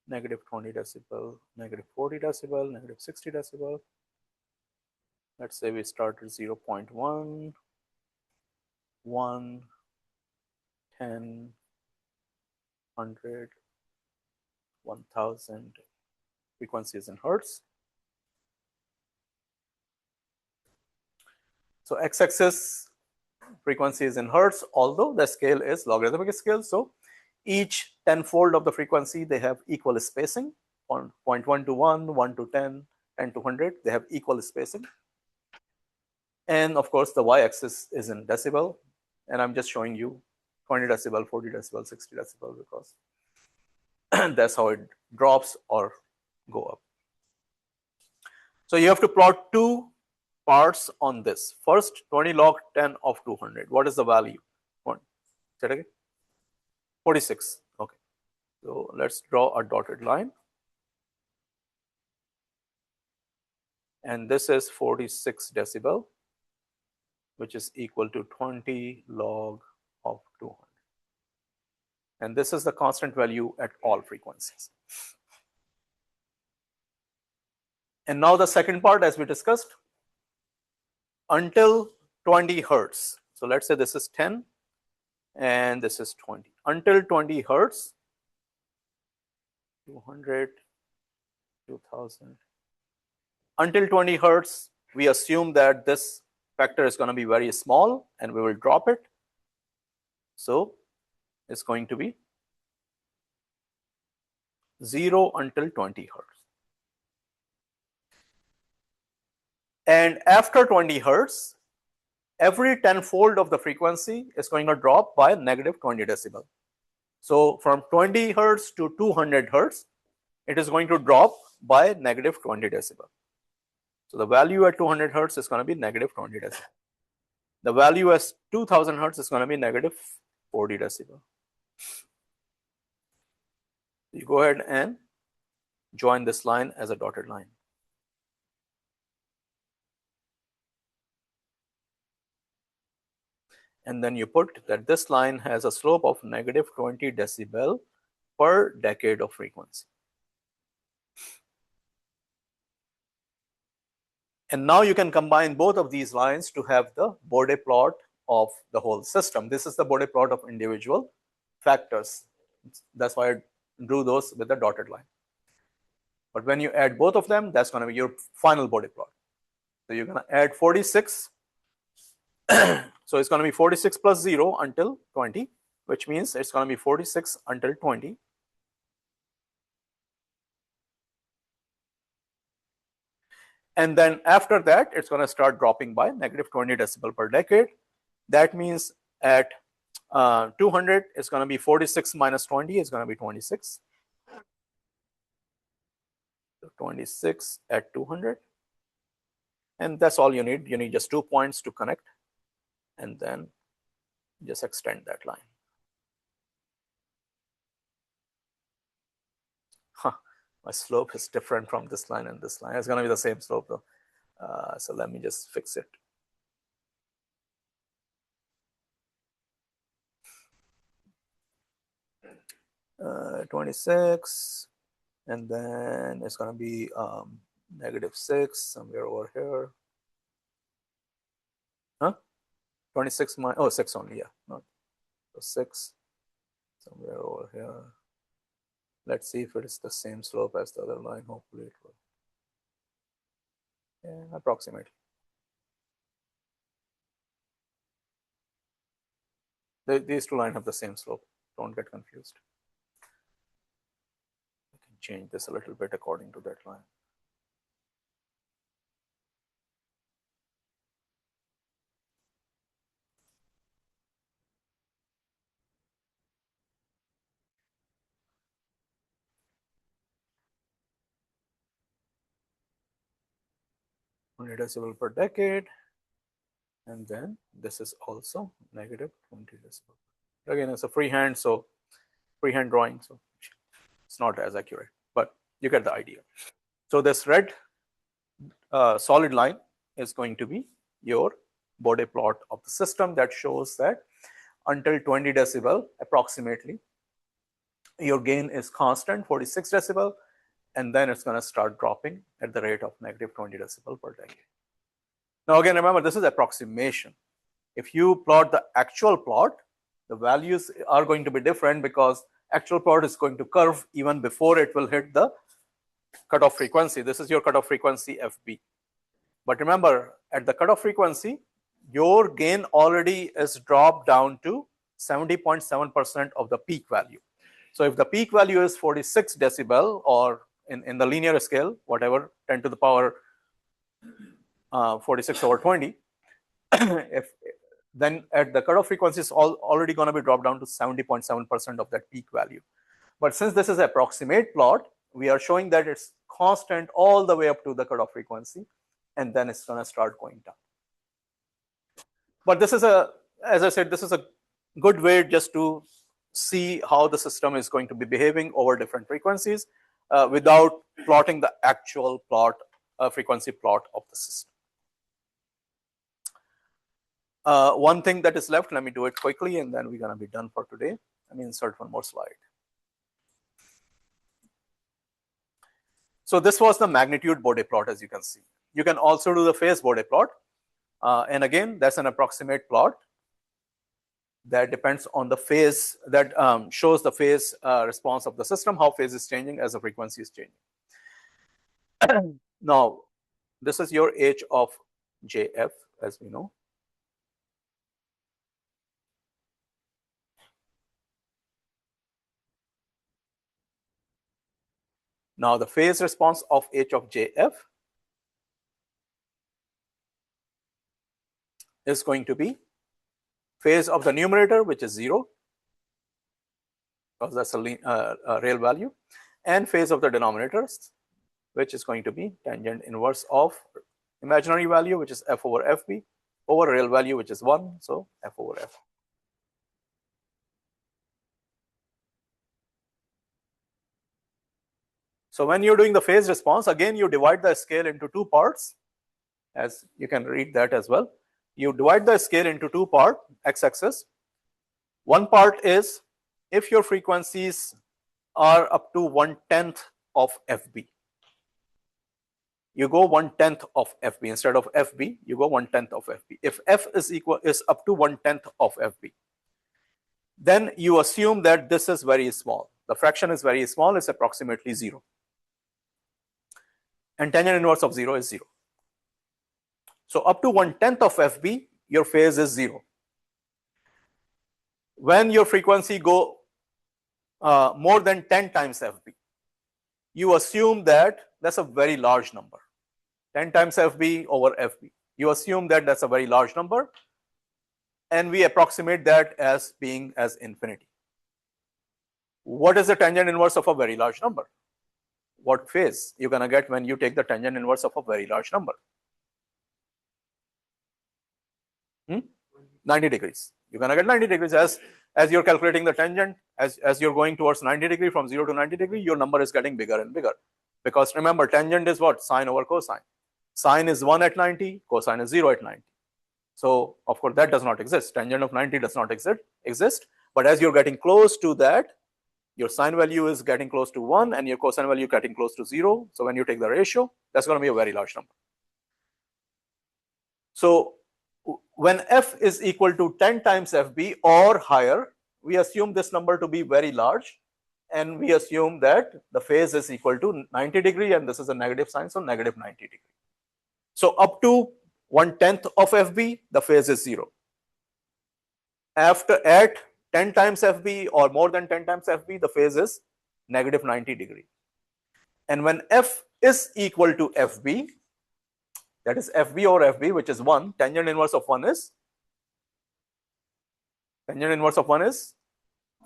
-20 decibel, -40 decibel, -60 decibel. Let's say we start at 0.1, 1, 10, 100, 1000 frequencies in hertz. So x-axis frequency is in hertz, although the scale is logarithmic scale. So each tenfold of the frequency, they have equal spacing, 0.1 to 1, 1 to 10, 10 to 100, they have equal spacing. And of course, the y-axis is in decibel, and I'm just showing you 20 decibel, 40 decibel, 60 decibel, because that's how it drops or go up. So you have to plot two parts on this. First, 20 log 10 of 200. What is the value? Say it again. 46. Okay. So let's draw a dotted line. And this is 46 decibel, which is equal to 20 log of 200. And this is the constant value at all frequencies. And now the second part, as we discussed, until 20 hertz. So let's say this is 10 and this is 20. Until 20 hertz, 200, 2000. Until 20 hertz, we assume that this factor is going to be very small and we will drop it. So it's going to be 0 until 20 hertz. And after 20 hertz, every tenfold of the frequency is going to drop by -20 decibel. So from 20 hertz to 200 hertz, it is going to drop by -20 decibel. So the value at 200 hertz is going to be -20 decibel. The value at 2000 hertz is going to be -40 decibel. You go ahead and join this line as a dotted line. And then you put that this line has a slope of -20 decibel per decade of frequency. And now you can combine both of these lines to have the Bode plot of the whole system. This is the Bode plot of individual factors. That's why I drew those with the dotted line. But when you add both of them, that's going to be your final Bode plot. So you're going to add 46. So it's going to be 46 plus 0 until 20, which means it's going to be 46 until 20. And then after that, it's going to start dropping by -20 decibel per decade. That means at 200, it's going to be 46 minus 20 is going to be 26. So 26 at 200. And that's all you need. You need just 2 points to connect. And then just extend that line. My slope is different from this line and this line. It's going to be the same slope though. So let me just fix it. Uh, 26, and then it's going to be -6 somewhere over here. 26 minus, oh, 6 only, yeah. No. So 6 somewhere over here. Let's see if it is the same slope as the other line. Hopefully it will. Yeah, approximately. These two lines have the same slope. Don't get confused. I can change this a little bit according to that line. Only decibel per decade. And then this is also negative 20 decibel. Again, it's a freehand, so freehand drawing, so it's not as accurate, but you get the idea. So this red solid line is going to be your Bode plot of the system that shows that until 20 decibel approximately, your gain is constant 46 decibel, and then it's going to start dropping at the rate of negative 20 decibel per decade. Now again, remember, this is approximation. If you plot the actual plot, the values are going to be different because actual plot is going to curve even before it will hit the cutoff frequency. This is your cutoff frequency FB. But remember, at the cutoff frequency, your gain already is dropped down to 70.7% of the peak value. So if the peak value is 46 decibel, or in the linear scale, whatever, 10 to the power 46 over 20, then at the cutoff frequency is already going to be dropped down to 70.7% of that peak value. But since this is an approximate plot, we are showing that it's constant all the way up to the cutoff frequency, and then it's going to start going down. But this is as I said, this is a good way just to see how the system is going to be behaving over different frequencies without plotting the actual plot, frequency plot of the system. One thing that is left, let me do it quickly, and then we're going to be done for today. Let me insert one more slide. So this was the magnitude Bode plot, as you can see. You can also do the phase Bode plot. And again, that's an approximate plot that depends on the phase, that shows the phase response of the system, how phase is changing as the frequency is changing. Now, this is your H of JF, as we know. Now, the phase response of H of JF is going to be phase of the numerator, which is 0, because that's a real value, and phase of the denominators, which is going to be tangent inverse of imaginary value, which is f over fb, over real value, which is 1, so f over f. So when you're doing the phase response, again, you divide the scale into two parts, as you can read that as well. You divide the scale into two parts, x-axis. One part is if your frequencies are up to 1/10 of FB. You go 1/10 of FB instead of FB. You go 1/10 of FB. If F is up to 1/10 of FB, then you assume that this is very small. The fraction is very small. It's approximately 0. And tangent inverse of 0 is 0. So up to 1/10 of FB, your phase is 0. When your frequency go more than 10 times FB, you assume that that's a very large number. 10 times FB over FB. You assume that that's a very large number, and we approximate that as being as infinity. What is the tangent inverse of a very large number? What phase you're going to get when you take the tangent inverse of a very large number? 90 degrees. You're going to get 90 degrees as you're calculating the tangent, as you're going towards 90 degree, from 0 to 90 degree, your number is getting bigger and bigger. Because remember, tangent is what? Sine over cosine. Sine is 1 at 90, cosine is 0 at 90. So of course that does not exist. Tangent of 90 does not exist. But as you're getting close to that, your sine value is getting close to 1 and your cosine value getting close to 0. So when you take the ratio, that's going to be a very large number. So When f is equal to 10 times fb or higher, we assume this number to be very large, and we assume that the phase is equal to 90 degree, and this is a negative sign, so negative 90 degree. So up to 1/10 of fb, the phase is 0. After at 10 times fb or more than 10 times fb, the phase is negative 90 degree. And when f is equal to fb, that is fb over fb, which is 1, tangent inverse of 1 is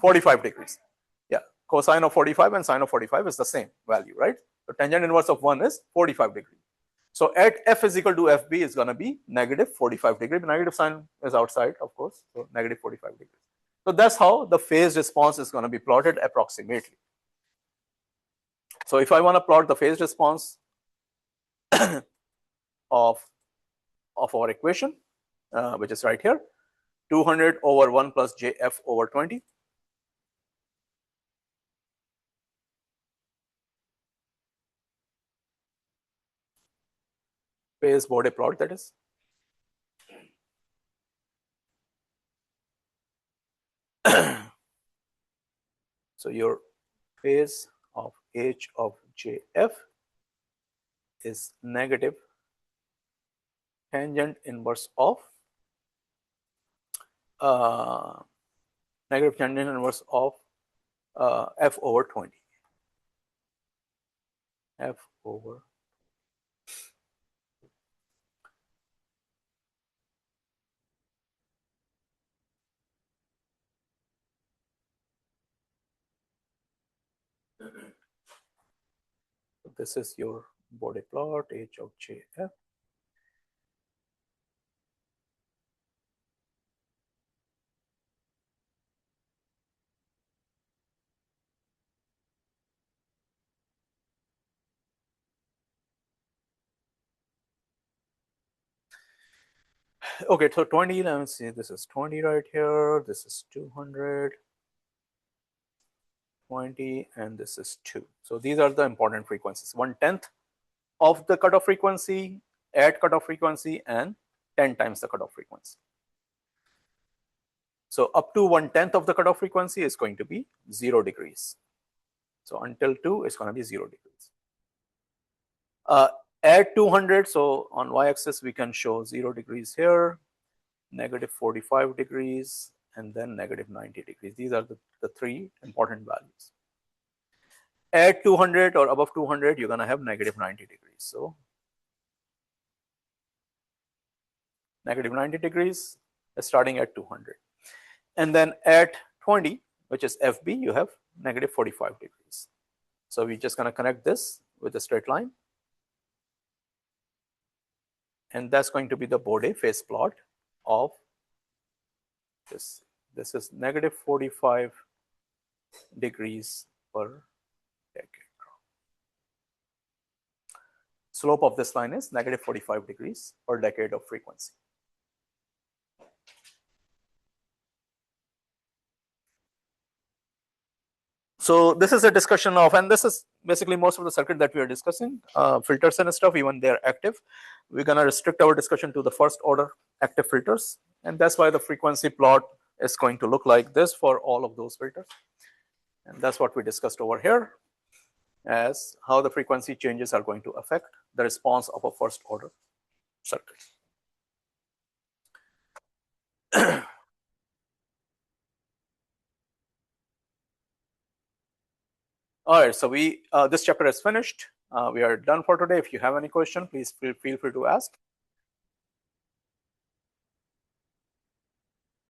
45 degrees. Yeah, cosine of 45 and sine of 45 is the same value, right? So tangent inverse of 1 is 45 degrees. So at f is equal to fb is going to be negative 45 degree. The negative sign is outside, of course, so negative 45 degrees. So that's how the phase response is going to be plotted approximately. So if I want to plot the phase response of our equation, which is right here, 200 over 1 plus jf over 20. Phase Bode plot, that is. So your phase of h of jf is negative tangent inverse of f over 20. F over this is your Bode plot, h of jf. Okay, so 20, let me see, this is 20 right here, this is 200, 20, and this is 2. So these are the important frequencies, 1/10 of the cutoff frequency, at cutoff frequency, and 10 times the cutoff frequency. So up to 1/10 of the cutoff frequency is going to be 0 degrees. So until 2 is going to be 0 degrees. At 200, so on y-axis we can show 0 degrees here, negative 45 degrees, and then negative 90 degrees. These are the three important values. At 200 or above 200, you're going to have negative 90 degrees. So negative 90 degrees is starting at 200. And then at 20, which is FB, you have negative 45 degrees. So we're just going to connect this with a straight line. And that's going to be the Bode phase plot of this. This is negative 45 degrees per decade. Slope of this line is negative 45 degrees per decade of frequency. So this is a discussion of, and this is basically most of the circuit that we are discussing, filters and stuff, even they are active. We're going to restrict our discussion to the first order active filters. And that's why the frequency plot is going to look like this for all of those filters. And that's what we discussed over here, as how the frequency changes are going to affect the response of a first order circuit. All right, so this chapter is finished. We are done for today. If you have any question, please feel free to ask.